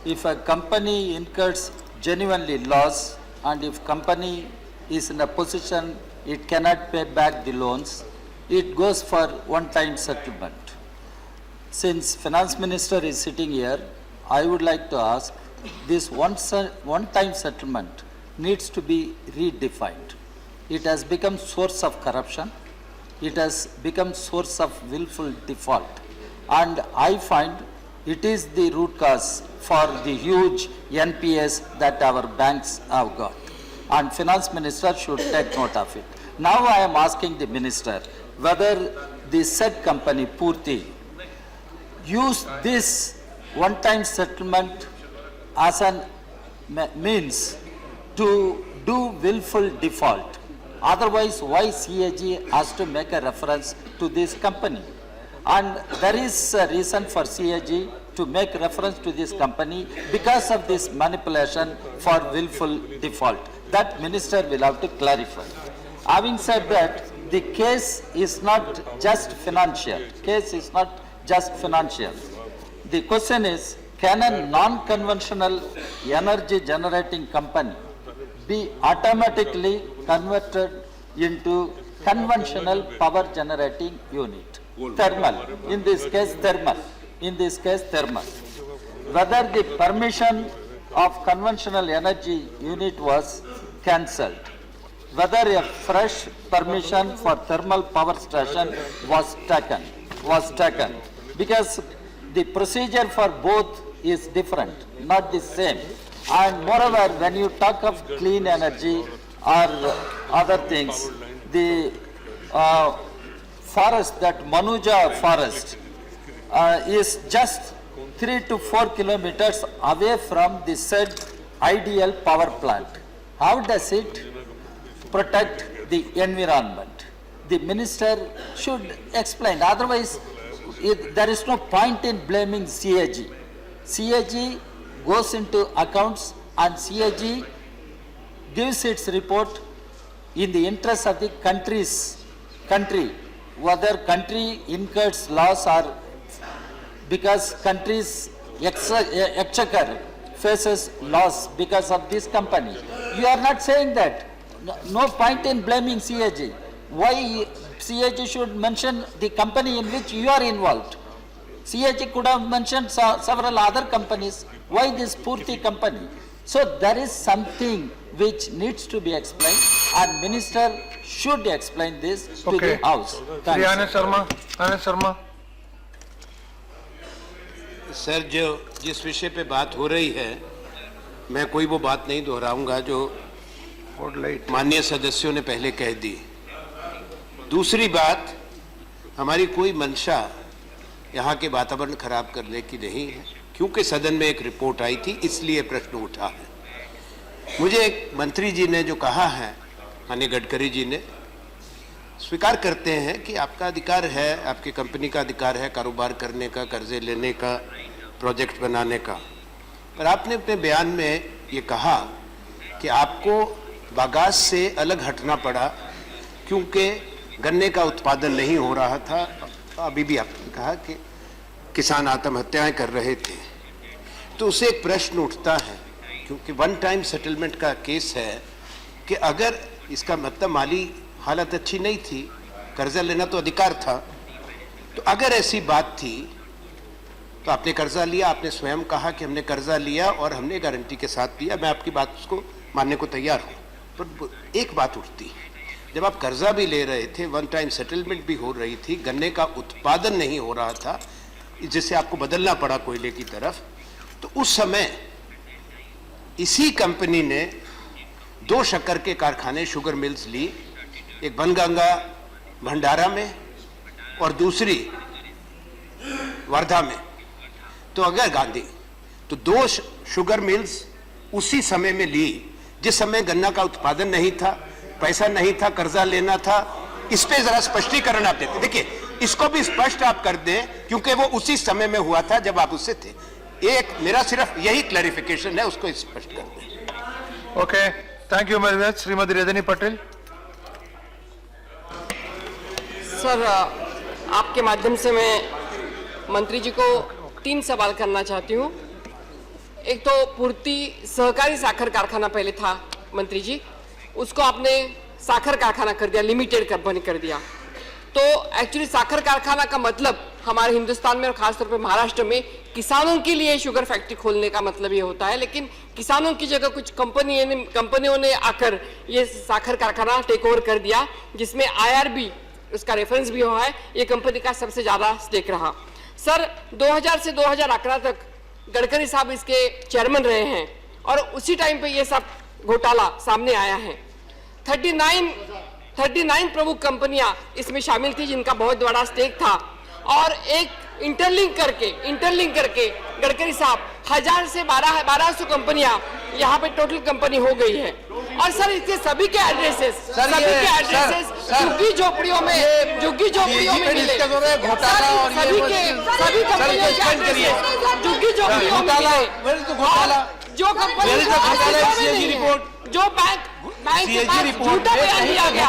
N: If a company incurs genuinely loss and if company is in a position it cannot pay back the loans, it goes for one-time settlement. Since finance minister is sitting here, I would like to ask, this one-time settlement needs to be redefined. It has become source of corruption. It has become source of willful default. And I find it is the root cause for the huge NPS that our banks have got. And finance minister should take note of it. Now I am asking the minister whether the said company, Purti, use this one-time settlement as a means to do willful default. Otherwise, why CAG has to make a reference to this company? And there is a reason for CAG to make reference to this company because of this manipulation for willful default. That minister will have to clarify. Having said that, the case is not just financial. Case is not just financial. The question is, can a non-conventional energy generating company be automatically converted into conventional power generating unit? Thermal. In this case, thermal. In this case, thermal. Whether the permission of conventional energy unit was cancelled, whether a fresh permission for thermal power station was taken, because the procedure for both is different, not the same. And moreover, when you talk of clean energy or other things, the forest, that Manuja forest, is just 3 to 4 kilometers away from the said ideal power plant. How does it protect the environment? The minister should explain. Otherwise, there is no point in blaming CAG. CAG goes into accounts and CAG gives its report in the interest of the country, whether country incurs loss or because country's exchequer faces loss because of this company. You are not saying that. No point in blaming CAG. Why CAG should mention the company in which you are involved? CAG could have mentioned several other companies. Why this Purti company? So there is something which needs to be explained, and minister should explain this to the house. Thank you.
C: Anand Sharma.
B: Sir, जो जिस विषय पे बात हो रही है, मैं कोई वो बात नहीं दोहराऊंगा जो माननीय सदस्यों ने पहले कह दी। दूसरी बात, हमारी कोई मंशा यहाँ के वातावरण खराब करने की नहीं है, क्योंकि सदन में एक रिपोर्ट आई थी, इसलिए प्रश्न उठा है। मुझे एक मंत्री जी ने जो कहा है, माननीय गडकरी जी ने, स्वीकार करते हैं कि आपका अधिकार है, आपकी कंपनी का अधिकार है कारोबार करने का, कर्जे लेने का, प्रोजेक्ट बनाने का, पर आपने अपने बयान में ये कहा कि आपको बागास से अलग हटना पड़ा क्योंकि गन्ने का उत्पादन नहीं हो रहा था। अभी भी आपने कहा कि किसान आत्महत्याएं कर रहे थे, तो उससे एक प्रश्न उठता है, क्योंकि वन टाइम सेटलमेंट का केस है कि अगर इसका मतलब माली हालत अच्छी नहीं थी, कर्जा लेना तो अधिकार था, तो अगर ऐसी बात थी तो आपने कर्जा लिया। आपने स्वयं कहा कि हमने कर्जा लिया और हमने गारंटी के साथ लिया। मैं आपकी बात को मानने को तैयार हूँ, पर एक बात उठती है, जब आप कर्जा भी ले रहे थे, वन टाइम सेटलमेंट भी हो रही थी, गन्ने का उत्पादन नहीं हो रहा था जिससे आपको बदलना पड़ा कोयले की तरफ, तो उस समय इसी कंपनी ने 2 शक्कर के कारखाने, शुगर मिल्स ली, एक बनगंगा भंडारा में और दूसरी वर्धा में। तो अगर गांधी तो 2 शुगर मिल्स उसी समय में ली जिस समय गन्ना का उत्पादन नहीं था, पैसा नहीं था, कर्जा लेना था। इस पे जरा स्पष्टीकरण आप देते। देखिए, इसको भी स्पष्ट आप कर दें, क्योंकि वो उसी समय में हुआ था जब आप उससे थे। एक मेरा सिर्फ यही क्लैरिफिकेशन है, उसको स्पष्ट कर दें।
C: Okay, thank you very much. Shrimati Rajni Patel.
O: Sir, आपके माध्यम से मैं मंत्री जी को 3 सवाल करना चाहती हूँ। एक तो पूर्ति सहकारी साखर कारखाना पहले था मंत्री जी, उसको आपने साखर कारखाना कर दिया, लिमिटेड कंपनी कर दिया। तो एक्चुअली साखर कारखाना का मतलब हमारे हिंदुस्तान में और खासतौर पे महाराष्ट्र में किसानों के लिए शुगर फैक्ट्री खोलने का मतलब ये होता है, लेकिन किसानों की जगह कुछ कंपनियों ने आकर ये साखर कारखाना टेक ओवर कर दिया, जिसमें IRB उसका रेफरेंस भी हुआ है, ये कंपनी का सबसे ज्यादा स्टेक रहा। सर, 2000 से 2011 तक गडकरी साहब इसके चेयरमैन रहे हैं और उसी टाइम पे ये सब घोटाला सामने आया है। 39 प्रमुख कंपनियां इसमें शामिल थी जिनका बहुत बड़ा स्टेक था, और एक इंटरलिंक करके गडकरी साहब 1000 से 1200 कंपनियां यहाँ पे टोटल कंपनी हो गई है। और सर, इसके सभी के एड्रेसेस झुग्गी झोपड़ियों में मिले। सभी कंपनियों के एड्रेसेस झुग्गी झोपड़ियों में मिले। जो कंपनी जो बैंक के पास झूठा बयान दिया गया,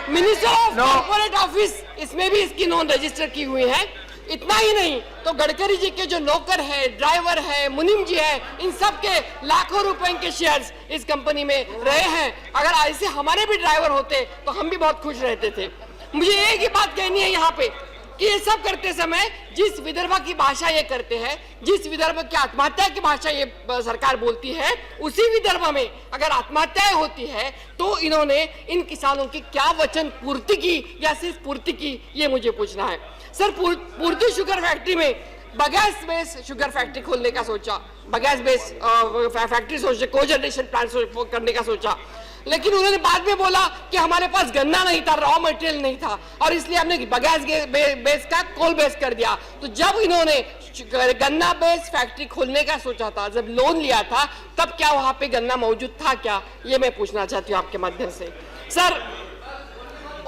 O: मिनिस्टर ऑफ कॉर्पोरेट ऑफिस इसमें भी इसकी नोन रजिस्टर की हुई है। इतना ही नहीं तो गडकरी जी के जो नौकर है, ड्राइवर है, मुनीम जी है, इन सब के लाखों रुपए के शेयर्स इस कंपनी में रहे हैं। अगर ऐसे हमारे भी ड्राइवर होते तो हम भी बहुत खुश रहते थे। मुझे एक ही बात कहनी है यहाँ पे कि ये सब करते समय जिस विदर्भ की भाषा ये करते हैं, जिस विदर्भ की आत्महत्या की भाषा ये सरकार बोलती है, उसी विदर्भ में अगर आत्महत्याएं होती है तो इन्होंने इन किसानों की क्या वचन पूर्ति की या सिर्फ पूर्ति की, ये मुझे पूछना है। सर, पूर्ति शुगर फैक्ट्री में बगैस बेस शुगर फैक्ट्री खोलने का सोचा, बगैस बेस फैक्ट्री सोचे, को जनरेशन प्लांट करने का सोचा, लेकिन उन्होंने बाद में बोला कि हमारे पास गन्ना नहीं था, रॉ मटेरियल नहीं था, और इसलिए हमने बगैस बेस का कोल बेस कर दिया। तो जब इन्होंने गन्ना बेस फैक्ट्री खोलने का सोचा था, जब लोन लिया था, तब क्या वहां पे गन्ना मौजूद था क्या, ये मैं पूछना चाहती हूँ आपके माध्यम से। सर,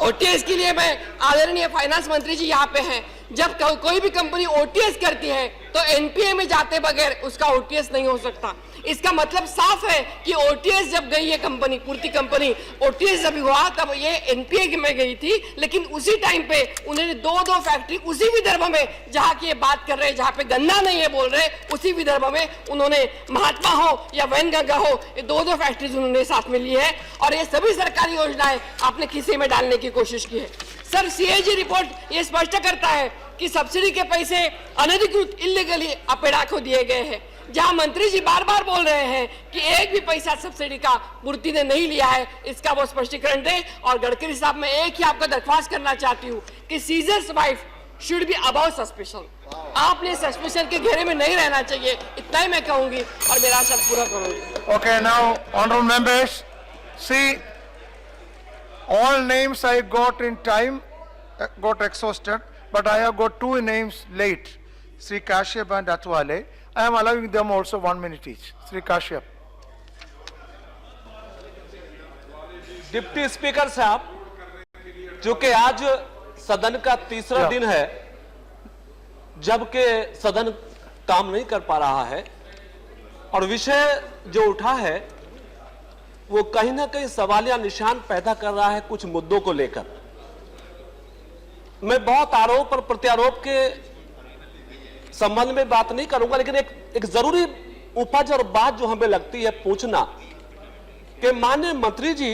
O: ओटीएस के लिए मैं आदरणीय फाइनेंस मंत्री जी यहाँ पे हैं, जब कोई भी कंपनी ओटीएस करती है तो एनपीए में जाते बगैर उसका ओटीएस नहीं हो सकता। इसका मतलब साफ है कि ओटीएस जब गई है कंपनी, पूर्ति कंपनी, ओटीएस जब हुआ तब ये एनपीए में गई थी, लेकिन उसी टाइम पे उन्होंने दो फैक्ट्री उसी विदर्भ में, जहाँ की ये बात कर रहे हैं, जहाँ पे गन्ना नहीं है बोल रहे, उसी विदर्भ में उन्होंने महात्मा हो या वैनगंगा हो, ये दो फैक्ट्रीज उन्होंने साथ में ली है, और ये सभी सरकारी योजनाएं आपने खीसे में डालने की कोशिश की है। सर, सीएजी रिपोर्ट ये स्पष्ट करता है कि सब्सिडी के पैसे अनधिकृत इल्लीगली अपेड़ा को दिए गए हैं, जहां मंत्री जी बार बार बोल रहे हैं कि एक भी पैसा सब्सिडी का पूर्ति ने नहीं लिया है, इसका वो स्पष्टीकरण दें। और गडकरी साहब, मैं एक ही आपको दरख्वास्त करना चाहती हूँ कि Caesar's wife should be above suspicion, आपने सस्पेशन के घेरे में नहीं रहना चाहिए, इतना ही मैं कहूंगी और मेरा शब्द पूरा करूंगी।
C: Okay, now, honorable members, see, all names I got in time, got exhausted, but I have got two names late, Sri Kashyap and Atwale. I am allowing them also 1 minute each. Sri Kashyap.
P: Deputy speaker साहब, चूंकि आज सदन का तीसरा दिन है जबकि सदन काम नहीं कर पा रहा है, और विषय जो उठा है वो कहीं ना कहीं सवालिया निशान पैदा कर रहा है कुछ मुद्दों को लेकर। मैं बहुत आरोप और प्रत्यारोप के संबंध में बात नहीं करूंगा, लेकिन एक जरूरी उपज और बात जो हमें लगती है पूछना कि माननीय मंत्री जी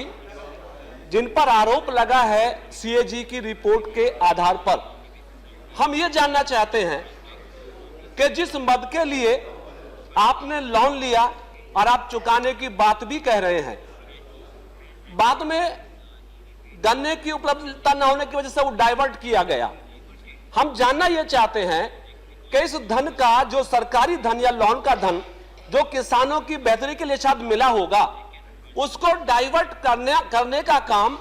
P: जिन पर आरोप लगा है सीएजी की रिपोर्ट के आधार पर, हम ये जानना चाहते हैं कि जिस मद के लिए आपने लोन लिया और आप चुकाने की बात भी कह रहे हैं, बाद में गन्ने की उपलब्धता न होने की वजह से वो डाइवर्ट किया गया। हम जानना यह चाहते हैं कि इस धन का, जो सरकारी धन या लोन का धन जो किसानों की बेहतरी के लिए शायद मिला होगा, उसको डाइवर्ट करने का काम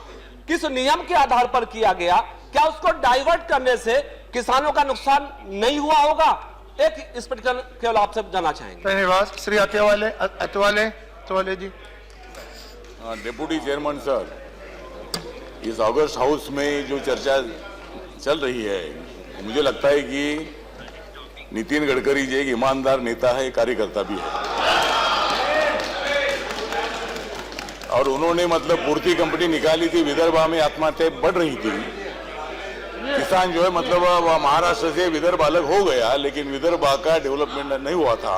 P: किस नियम के आधार पर किया गया? क्या उसको डाइवर्ट करने से किसानों का नुकसान नहीं हुआ होगा? एक इस पर केवल आपसे जानना चाहेंगे।
C: धन्यवाद। श्री अतवाले जी।
L: डिप्टी चेयरमैन सर, इस अगस्त हाउस में जो चर्चा चल रही है, मुझे लगता है कि नितिन गडकरी जी एक ईमानदार नेता है, कार्यकर्ता भी है, और उन्होंने मतलब पूर्ति कंपनी निकाली थी, विदर्भा में आत्महत्या बढ़ रही थी, किसान जो है मतलब महाराष्ट्र से विदर्भ अलग हो गया, लेकिन विदर्भा का डेवलपमेंट नहीं हुआ था,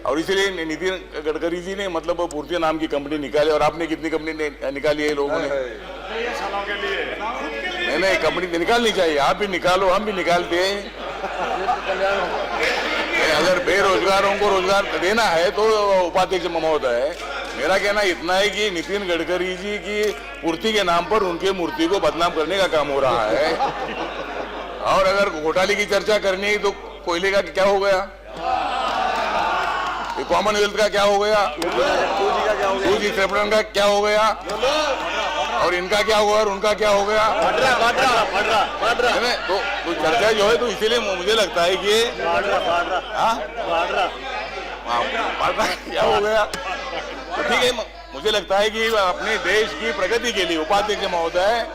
L: और इसलिए नितिन गडकरी जी ने मतलब पूर्ति नाम की कंपनी निकाली। और आपने कितनी कंपनी निकाली है लोगों ने? नहीं, कंपनी निकालनी चाहिए, आप भी निकालो, हम भी निकालते हैं। अगर बेरोजगारों को रोजगार देना है तो उपाध्यक्ष महोदय, मेरा कहना इतना है कि नितिन गडकरी जी की पूर्ति के नाम पर उनके मूर्ति को बदनाम करने का काम हो रहा है। और अगर घोटाले की चर्चा करनी है तो कोयले का क्या हो गया, कॉमनवेल्थ का क्या हो गया, 2G ट्रिब्यूनल का क्या हो गया, और इनका क्या हुआ और उनका क्या हो गया? तो चर्चा जो है, तो इसीलिए मुझे लगता है कि क्या हो गया, तो ठीक है। मुझे लगता है कि अपने देश की प्रगति के लिए, उपाध्यक्ष महोदय,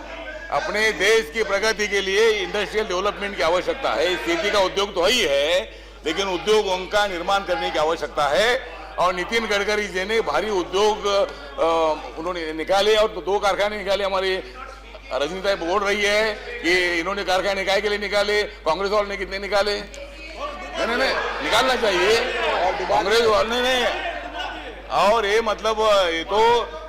L: अपने देश की प्रगति के लिए इंडस्ट्रियल डेवलपमेंट की आवश्यकता है। खेती का उद्योग तो ही है, लेकिन उद्योगों का निर्माण करने की आवश्यकता है। और नितिन गडकरी जी ने भारी उद्योग उन्होंने निकाले, और 2 कारखाने निकाले। हमारी रजनीता बोल रही है कि इन्होंने कारखाने काय के लिए निकाले, कांग्रेस वालों ने कितने निकाले? नहीं, निकालना चाहिए कांग्रेस वालों ने। और ये मतलब ये तो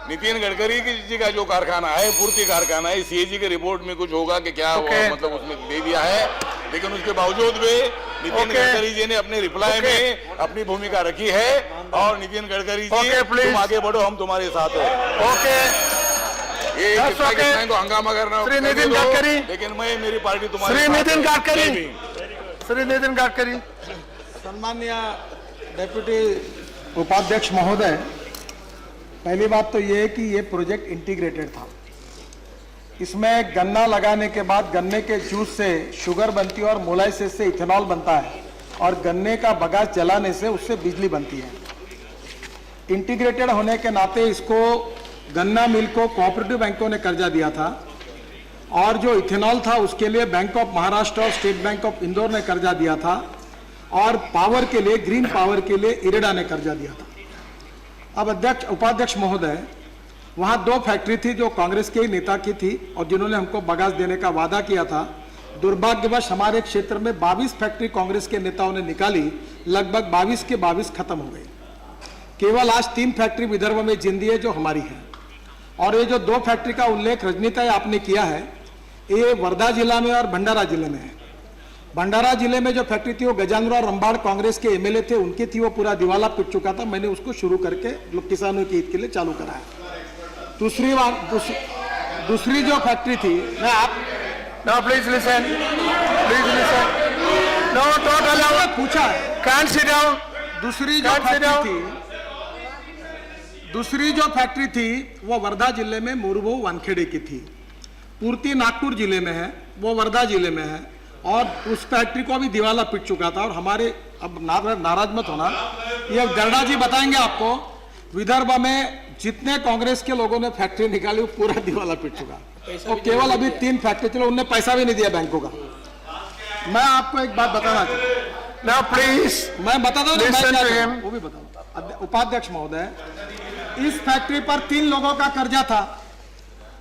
L: नितिन गडकरी जी का जो कारखाना है, पूर्ति कारखाना है, सीएजी के रिपोर्ट में कुछ होगा कि क्या मतलब उसमें दे दिया है, लेकिन उसके बावजूद भी नितिन गडकरी जी ने अपने रिप्लाई में अपनी भूमिका रखी है। और नितिन गडकरी जी, तुम आगे बढ़ो, हम तुम्हारे साथ हैं। ये कितना तो हंगामा करना,
C: श्री नितिन गडकरी,
L: लेकिन मैं, मेरी पार्टी तुम्हारे
C: श्री नितिन गडकरी, श्री नितिन गडकरी।
E: सम्मान्य डेप्यूटी उपाध्यक्ष महोदय, पहली बात तो ये है कि ये प्रोजेक्ट इंटीग्रेटेड था। इसमें गन्ना लगाने के बाद गन्ने के जूस से शुगर बनती है और मोलाइसिस से इथेनॉल बनता है और गन्ने का बगास जलाने से उससे बिजली बनती है। इंटीग्रेटेड होने के नाते इसको गन्ना मिल को कोऑपरेटिव बैंकों ने कर्जा दिया था और जो इथेनॉल था उसके लिए बैंक ऑफ महाराष्ट्र और स्टेट बैंक ऑफ इंदौर ने कर्जा दिया था और पावर के लिए, ग्रीन पावर के लिए इरेडा ने कर्जा दिया था। अब उपाध्यक्ष महोदय, वहां 2 फैक्ट्री थी जो कांग्रेस के ही नेता की थी और जिन्होंने हमको बगास देने का वादा किया था। दुर्भाग्यवश हमारे क्षेत्र में 22 फैक्ट्री कांग्रेस के नेताओं ने निकाली, लगभग 22 के 22 खत्म हो गई। केवल आज 3 फैक्ट्री विदर्भ में जिंदी है जो हमारी है। और ये जो 2 फैक्ट्री का उल्लेख रजनीता आपने किया है, ये वर्धा जिला में और भंडारा जिले में है। भंडारा जिले में जो फैक्ट्री थी वो गजानराव रंबाड़ कांग्रेस के एमएलए थे, उनकी थी, वो पूरा दिवाला पिट चुका था। मैंने उसको शुरू करके लोग किसानों के हित के लिए चालू कराया। दूसरी जो फैक्ट्री थी, मैं आप
C: please listen, no don't allow,
E: पूछा है,
C: कैन सिट डाउन।
E: दूसरी जो फैक्ट्री थी वो वर्धा जिले में मोरबो वानखेड़े की थी। पूर्ति नागपुर जिले में है, वो वर्धा जिले में है और उस फैक्ट्री को भी दिवाला पिट चुका था। और हमारे, अब नाराज मत होना, ये गरडा जी बताएंगे आपको, विदर्भ में जितने कांग्रेस के लोगों ने फैक्ट्री निकाली वो पूरा दिवाला पिट चुका। वो केवल अभी 3 फैक्ट्री चलो, उनने पैसा भी नहीं दिया बैंकों का। मैं आपको एक बात बताना चाहता हूँ,
C: प्लीज
E: मैं बता दूं, वो भी बताऊँ। उपाध्यक्ष महोदय, इस फैक्ट्री पर 3 लोगों का कर्जा था।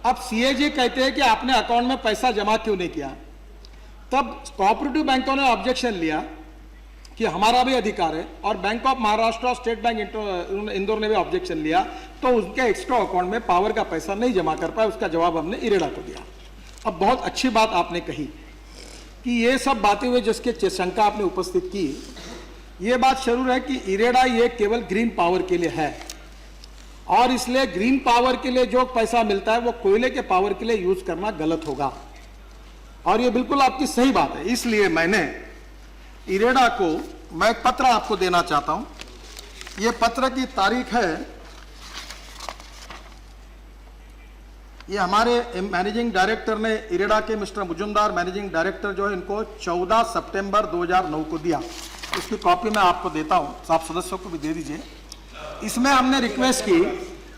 E: अब सीएजी कहते हैं कि आपने अकाउंट में पैसा जमा क्यों नहीं किया। तब कोऑपरेटिव बैंकों ने ऑब्जेक्शन लिया कि हमारा भी अधिकार है और बैंक ऑफ महाराष्ट्र और स्टेट बैंक इंदौर ने भी ऑब्जेक्शन लिया, तो उनके एक्स्ट्रा अकाउंट में पावर का पैसा नहीं जमा कर पाए। उसका जवाब हमने इरेडा को दिया। अब बहुत अच्छी बात आपने कही कि ये सब बातें हुए जिसके शंका आपने उपस्थित की, ये बात जरूर है कि इरेडा ये केवल ग्रीन पावर के लिए है और इसलिए ग्रीन पावर के लिए जो पैसा मिलता है वो कोयले के पावर के लिए यूज करना गलत होगा और ये बिल्कुल आपकी सही बात है। इसलिए मैंने इरेडा को, मैं पत्र आपको देना चाहता हूं। ये पत्र की तारीख है, ये हमारे मैनेजिंग डायरेक्टर ने, इरेडा के मिस्टर मुजुमदार मैनेजिंग डायरेक्टर जो है, इनको 14 सितंबर 2009 को दिया। इसकी कॉपी मैं आपको देता हूं, आप सदस्यों को भी दे दीजिए। इसमें हमने रिक्वेस्ट की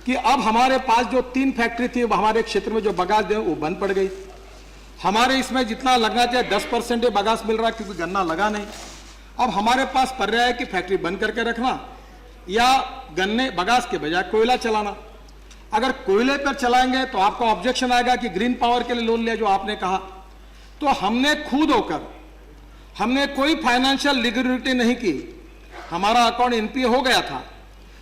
E: कि अब हमारे पास जो 3 फैक्ट्री थी वो हमारे क्षेत्र में जो बगास दे वो बंद पड़ गई। हमारे इसमें जितना लगना चाहिए 10% बगास मिल रहा है क्योंकि गन्ना लगा नहीं। अब हमारे पास पर्याय है कि फैक्ट्री बंद करके रखना या गन्ने बगास के बजाय कोयला चलाना। अगर कोयले पर चलाएंगे तो आपको ऑब्जेक्शन आएगा कि ग्रीन पावर के लिए लोन लिया जो आपने कहा। तो हमने खुद होकर, हमने कोई फाइनेंशियल लिक्विडिटी नहीं की, हमारा अकाउंट एनपीए हो गया था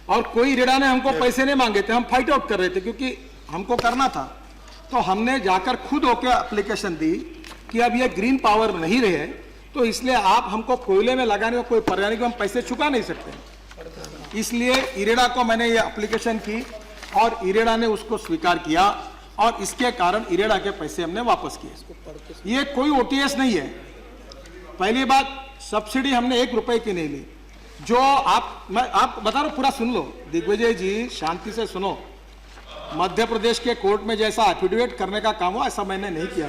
E: और कोई इरेडा ने हमको पैसे नहीं मांगे थे। हम फाइट आउट कर रहे थे क्योंकि हमको करना था। तो हमने जाकर खुद होकर एप्लीकेशन दी कि अब ये ग्रीन पावर नहीं रहे तो इसलिए आप हमको कोयले में लगाने का कोई पर्याय नहीं, हम पैसे चुका नहीं सकते। इसलिए इरेडा को मैंने ये एप्लीकेशन की और इरेडा ने उसको स्वीकार किया और इसके कारण इरेडा के पैसे हमने वापस किए। ये कोई ओटीएस नहीं है। पहली बात, सब्सिडी हमने 1 रुपए की नहीं ली। जो आप बता रहा हूं, पूरा सुन लो दिग्विजय जी, शांति से सुनो। मध्य प्रदेश के कोर्ट में जैसा एफिडेविट करने का काम हो ऐसा मैंने नहीं किया।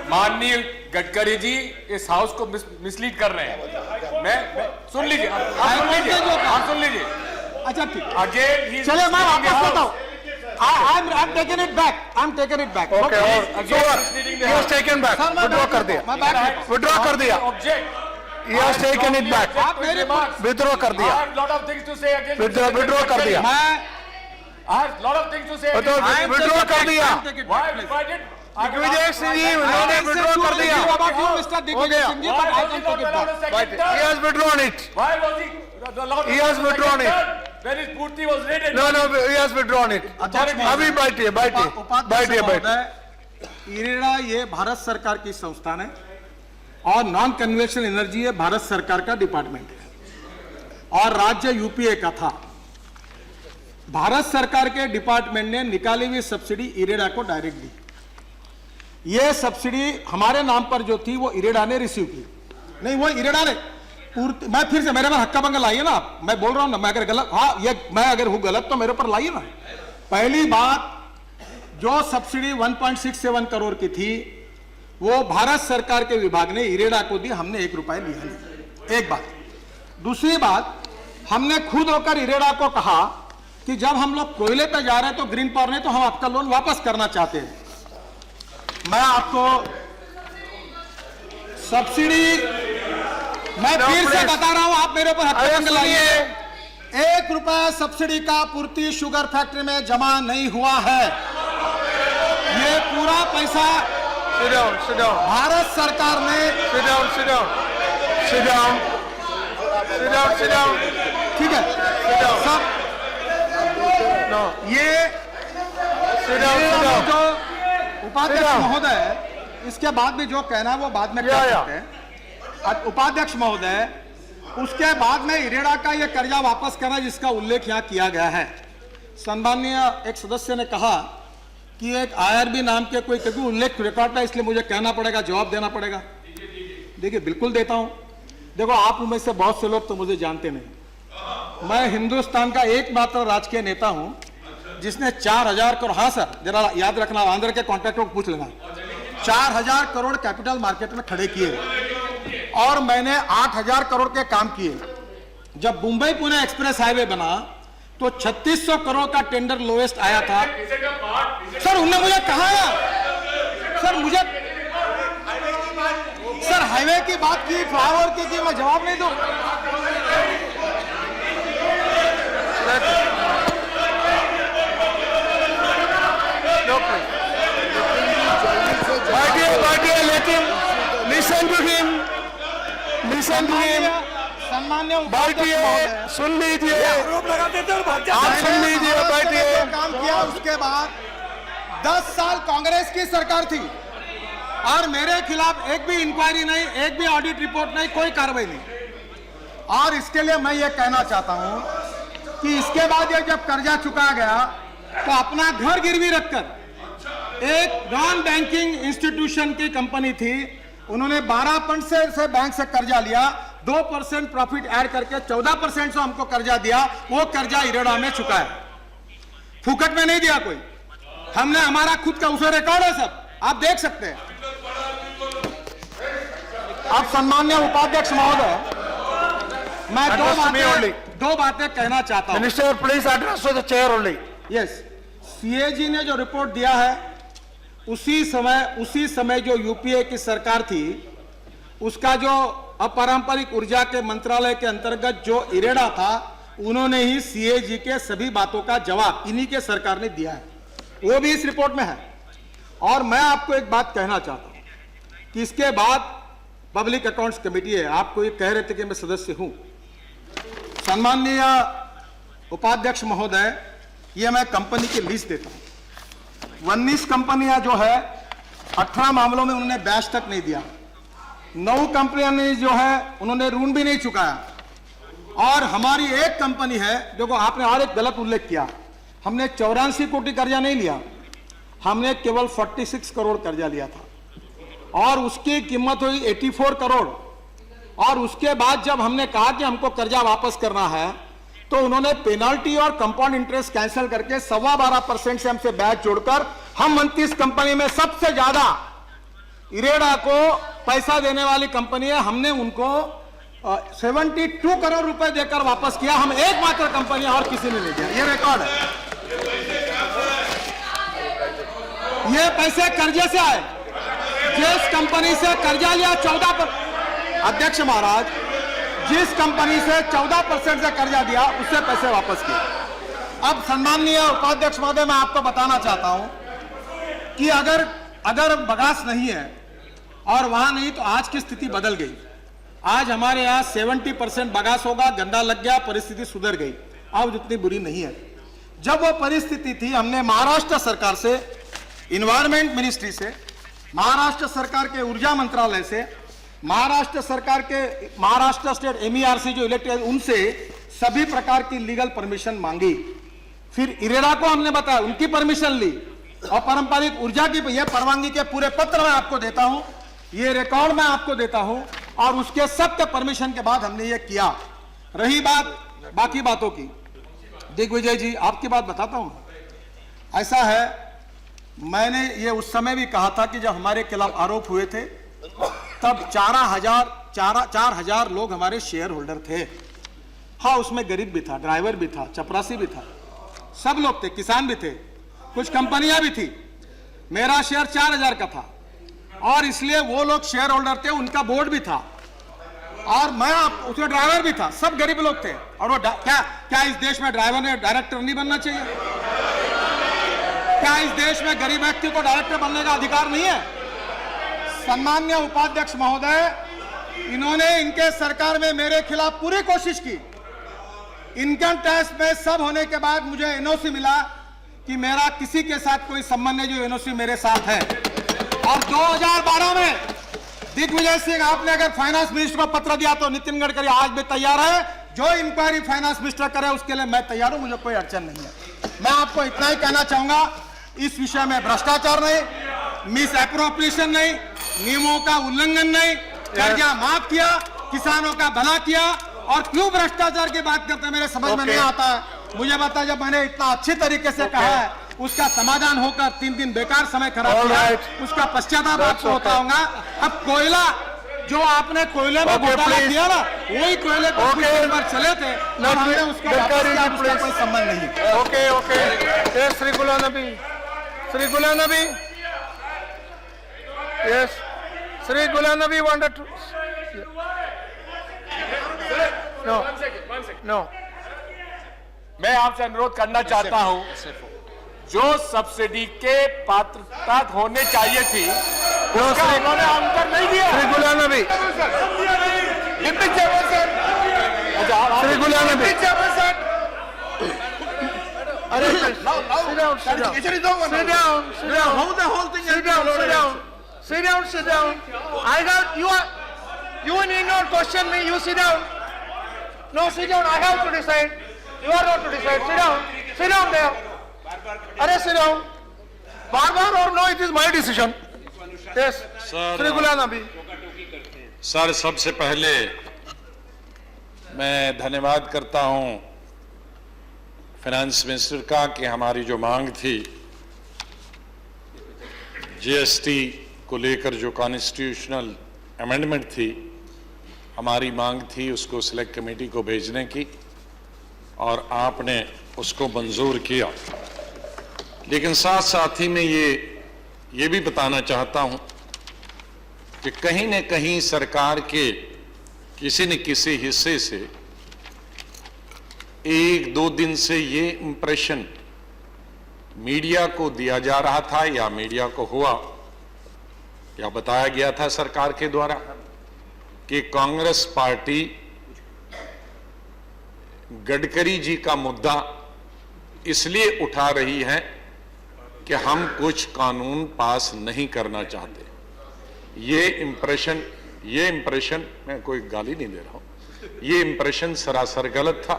D: माननीय गडकरी जी इस हाउस को मिसलीड कर रहे हैं। मैं सुन लीजिए, आप सुन लीजिए।
E: अच्छा ठीक,
D: अगेन
E: चलिए मैं वापस बताऊं। I'm taking it back. I'm taking it back.
C: Okay. He has taken back. Withdraw कर दिया. Withdraw कर दिया. He has taken it back. Withdraw कर दिया.
D: I have lot of things to say again.
C: Withdraw कर दिया.
D: I have lot of things to say.
C: Withdraw कर दिया.
D: Why divided?
C: दिग्विजय सिंह जी, उन्होंने withdraw कर दिया. हो गया. He has withdrawn it.
D: Why was he?
C: He has withdrawn it.
D: When his Purti was raided.
C: No, he has withdrawn it. अभी बैठिए.
E: इरेडा ये भारत सरकार की संस्थान है और नॉन कन्वेंशनल एनर्जी ये भारत सरकार का डिपार्टमेंट है और राज्य यूपीए का था। भारत सरकार के डिपार्टमेंट ने निकाली हुई सब्सिडी इरेडा को डायरेक्ट दी ये सब्सिडी हमारे नाम पर जो थी वो इरेडा ने रिसीव की। नहीं, वो इरेडा ने पूर्ति, मैं फिर से मेरे पर हक्का बंगा लाइए ना आप, मैं बोल रहा हूं ना, मैं अगर गलत, हाँ ये मैं अगर हूं गलत तो मेरे पर लाइए ना। पहली बात, जो सब्सिडी 1.67 करोड़ की थी वो भारत सरकार के विभाग ने इरेडा को दी, हमने 1 रुपया लिया नहीं, एक बात। दूसरी बात, हमने खुद होकर इरेडा को कहा कि जब हम लोग कोयले पे जा रहे हैं तो ग्रीन पावर ने तो हम आपका लोन वापस करना चाहते हैं। मैं आपको सब्सिडी, मैं फिर से बता रहा हूं, आप मेरे ऊपर हक्का बंगा लाइए। 1 रुपया सब्सिडी का पूर्ति शुगर फैक्ट्री में जमा नहीं हुआ है। ये पूरा पैसा भारत सरकार ने, ठीक है सब, ये जो उपाध्यक्ष महोदय है, इसके बाद भी जो कहना है वो बाद में कह सकते हैं। उपाध्यक्ष महोदय, उसके बाद में इरेडा का ये कर्जा वापस करना जिसका उल्लेख यहाँ किया गया है, सम्माननीय एक सदस्य ने कहा कि एक आईआरबी नाम के कोई, क्योंकि उल्लेख रिकॉर्ड था इसलिए मुझे कहना पड़ेगा, जवाब देना पड़ेगा। देखिए बिल्कुल देता हूं। देखो आप में से बहुत से लोग तो मुझे जानते नहीं, मैं हिंदुस्तान का एकमात्र राजकीय नेता हूं जिसने 4000 करोड़, हाँ सर जरा याद रखना, आंध्र के कॉन्ट्रैक्टर को पूछ लेना, 4000 करोड़ कैपिटल मार्केट में खड़े किए और मैंने 8000 करोड़ के काम किए। जब मुंबई पुणे एक्सप्रेस हाईवे बना तो 3600 करोड़ का टेंडर लोएस्ट आया था। सर उन्होंने मुझे कहा, सर मुझे, सर हाईवे की बात की, फ्लाईओवर की, मैं जवाब नहीं दूं। सम्मान्य सुन लीजिए, आरोप लगाते थे, आप सुन लीजिए, बैठिए। काम किया, उसके बाद 10 साल कांग्रेस की सरकार थी और मेरे खिलाफ एक भी इंक्वायरी नहीं, एक भी ऑडिट रिपोर्ट नहीं, कोई कार्रवाई नहीं। और इसके लिए मैं ये कहना चाहता हूं कि इसके बाद ये जब कर्जा चुका गया तो अपना घर गिरवी रखकर एक नॉन बैंकिंग इंस्टीट्यूशन की कंपनी थी, उन्होंने 12% से बैंक से कर्जा लिया, 2% प्रॉफिट ऐड करके 14% से हमको कर्जा दिया। वो कर्जा इरेडा में चुका है, फुकट में नहीं दिया कोई, हमने, हमारा खुद का उसमें रिकॉर्ड है सब, आप देख सकते हैं। अब सम्मान्य उपाध्यक्ष महोदय, मैं दो बातें कहना चाहता हूं। Minister please address to the chair only. Yes, CAG ने जो रिपोर्ट दिया है उसी समय जो यूपीए की सरकार थी उसका जो अपारंपरिक ऊर्जा के मंत्रालय के अंतर्गत जो इरेडा था, उन्होंने ही सीएजी के सभी बातों का जवाब इन्हीं के सरकार ने दिया है, वो भी इस रिपोर्ट में है। और मैं आपको एक बात कहना चाहता हूं कि इसके बाद पब्लिक अकाउंट्स कमेटी है, आपको ये कह रहे थे कि मैं सदस्य हूं। सम्माननीय उपाध्यक्ष महोदय, ये मैं कंपनी की लिस्ट देता हूं। 19 कंपनियां जो है 18 मामलों में उन्होंने ब्याज तक नहीं दिया, 9 कंपनियां ने जो है उन्होंने ऋण भी नहीं चुकाया, और हमारी एक कंपनी है, देखो आपने और एक गलत उल्लेख किया, हमने 84 कोटी कर्जा नहीं लिया, हमने केवल 46 करोड़ कर्जा लिया था और उसकी कीमत हुई 84 करोड़। और उसके बाद जब हमने कहा कि हमको कर्जा वापस करना है तो उन्होंने पेनाल्टी और कंपाउंड इंटरेस्ट कैंसिल करके 12.25% से हमसे ब्याज जोड़कर, हम 29 कंपनी में सबसे ज्यादा इरेडा को पैसा देने वाली कंपनी है, हमने उनको 72 करोड़ रुपए देकर वापस किया। हम एकमात्र कंपनी, और किसी ने नहीं दिया, ये रिकॉर्ड है। ये पैसे कर्जे से आए, जिस कंपनी से कर्जा लिया 14%, अध्यक्ष महाराज, जिस कंपनी से 14% से कर्जा दिया उससे पैसे वापस किए। अब सम्माननीय उपाध्यक्ष महोदय, मैं आपको बताना चाहता हूं कि अगर बगास नहीं है और वहां नहीं तो आज की स्थिति बदल गई। आज हमारे यहाँ 70% बगास होगा, गंदा लग गया, परिस्थिति सुधर गई, अब जितनी बुरी नहीं है। जब वो परिस्थिति थी, हमने महाराष्ट्र सरकार से, इन्वायरमेंट मिनिस्ट्री से, महाराष्ट्र सरकार के ऊर्जा मंत्रालय से, महाराष्ट्र सरकार के महाराष्ट्र स्टेट MERC जो इलेक्टेड, उनसे सभी प्रकार की लीगल परमिशन मांगी। फिर इरेडा को हमने बताया, उनकी परमिशन ली, और पारंपरिक ऊर्जा की यह परवानगी के पूरे पत्र मैं आपको देता हूं, ये रिकॉर्ड मैं आपको देता हूं, और उसके सबके परमिशन के बाद हमने ये किया। रही बात बाकी बातों की, दिग्विजय जी आपकी बात बताता हूं। ऐसा है, मैंने ये उस समय भी कहा था कि जब हमारे खिलाफ आरोप हुए थे तब 4,000 लोग हमारे शेयर होल्डर थे। हाँ, उसमें गरीब भी था, ड्राइवर भी था, चपरासी भी था, सब लोग थे, किसान भी थे, कुछ कंपनियां भी थी। मेरा शेयर 4,000 का था और इसलिए वो लोग शेयर होल्डर थे, उनका बोर्ड भी था और मैं उसमें ड्राइवर भी था, सब गरीब लोग थे। और वो क्या इस देश में ड्राइवर ने डायरेक्टर नहीं बनना चाहिए? क्या इस देश में गरीब व्यक्ति को डायरेक्टर बनने का अधिकार नहीं है? सम्मान्य उपाध्यक्ष महोदय, इन्होंने इनके सरकार में मेरे खिलाफ पूरी कोशिश की। इनकम टैक्स में सब होने के बाद मुझे एनओसी मिला कि मेरा किसी के साथ कोई संबंध नहीं, जो एनओसी मेरे साथ है। और 2012 में दिग्विजय सिंह, आपने अगर फाइनेंस मिनिस्टर को पत्र दिया तो नितिन गडकरी आज भी तैयार है। जो इंक्वायरी फाइनेंस मिनिस्टर करे उसके लिए मैं तैयार हूं, मुझे कोई अड़चन नहीं है। मैं आपको इतना ही कहना चाहूंगा, इस विषय में भ्रष्टाचार नहीं, मिस एप्रोप्रिएशन नहीं, नियमों का उल्लंघन नहीं, कर्जा माफ किया, किसानों का भला किया। और क्यों भ्रष्टाचार की बात करते हैं मेरे समझ में नहीं आता है। मुझे बता, जब मैंने इतना अच्छी तरीके से कहा है, उसका समाधान होकर 3 दिन बेकार समय खराब किया, उसका पश्चाताप आपको होता होगा। अब कोयला, जो आपने कोयले में घोटाला किया ना, वही कोयले पर चले थे, हमने उसका कोई संबंध नहीं।
C: Okay okay, Shri Ghulam Nabi, Shri Ghulam Nabi, yes, Shri Ghulam Nabi wanted to, no,
D: मैं आपसे अनुरोध करना चाहता हूं, जो सब्सिडी के पात्रता होने चाहिए थी उसका उन्होंने अंतर नहीं दिया।
C: श्री गुलाम नबी, श्री गुलाम नबी, अरे sit down. I got you need not question me. You sit down. No, sit down. I have to decide. You are not to decide. Sit down there. अरे sit down. बार और no, it is my decision. Yes. Shri Ghulam Nabi.
Q: Sir, सबसे पहले मैं धन्यवाद करता हूं finance minister का कि हमारी जो मांग थी जीएसटी को लेकर, जो कॉन्स्टिट्यूशनल अमेंडमेंट थी, हमारी मांग थी उसको सिलेक्ट कमेटी को भेजने की और आपने उसको मंजूर किया। लेकिन साथ साथ ही मैं ये भी बताना चाहता हूं कि कहीं न कहीं सरकार के किसी न किसी हिस्से से 1-2 दिन से ये इंप्रेशन मीडिया को दिया जा रहा था या मीडिया को हुआ या बताया गया था सरकार के द्वारा कि कांग्रेस पार्टी गडकरी जी का मुद्दा इसलिए उठा रही है कि हम कुछ कानून पास नहीं करना चाहते। ये इंप्रेशन मैं कोई गाली नहीं दे रहा हूं, ये इंप्रेशन सरासर गलत था,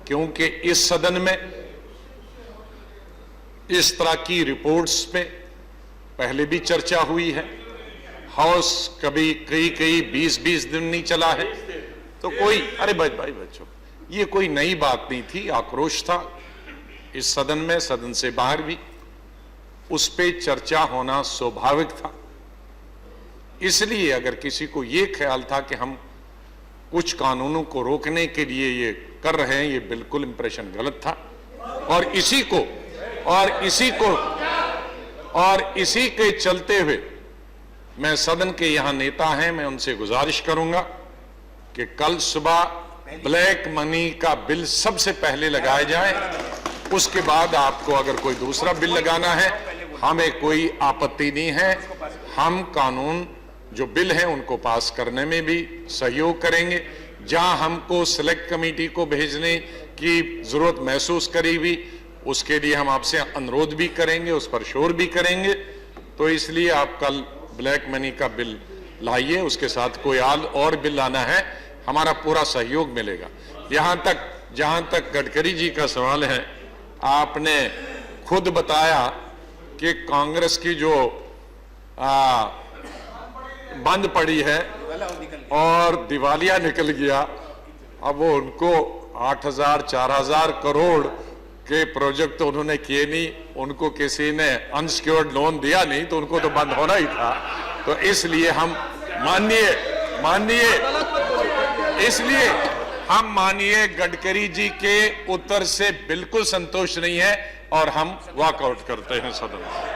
Q: क्योंकि इस सदन में इस तरह की रिपोर्ट्स में पहले भी चर्चा हुई है। हाउस कभी कई 20 दिन नहीं चला है, तो कोई, अरे भाई बच्चों, ये कोई नई बात नहीं थी। आक्रोश था इस सदन में, सदन से बाहर भी, उस पे चर्चा होना स्वाभाविक था। इसलिए अगर किसी को ये ख्याल था कि हम कुछ कानूनों को रोकने के लिए ये कर रहे हैं, ये बिल्कुल इंप्रेशन गलत था। और इसी के चलते हुए मैं सदन के यहां नेता हैं, मैं उनसे गुजारिश करूंगा कि कल सुबह ब्लैक मनी का बिल सबसे पहले लगाया जाए, उसके बाद आपको अगर कोई दूसरा बिल लगाना है, हमें कोई आपत्ति नहीं है। हम कानून जो बिल हैं उनको पास करने में भी सहयोग करेंगे। जहां हमको सिलेक्ट कमेटी को भेजने की जरूरत महसूस करेगी, उसके लिए हम आपसे अनुरोध भी करेंगे, उस पर शोर भी करेंगे। तो इसलिए आप कल ब्लैक मनी का बिल लाइए, उसके साथ कोई और बिल लाना है, हमारा पूरा सहयोग मिलेगा। जहां तक गडकरी जी का सवाल है, आपने खुद बताया कि कांग्रेस की जो बंद पड़ी है और दिवालिया निकल गया, अब वो उनको 8,000 4,000 करोड़ के प्रोजेक्ट तो उन्होंने किए नहीं, उनको किसी ने अनसिक्योर्ड लोन दिया नहीं, तो उनको तो बंद होना ही था। तो इसलिए हम इसलिए हम माननीय गडकरी जी के उत्तर से बिल्कुल संतुष्ट नहीं है और हम वॉकआउट करते हैं सदन में।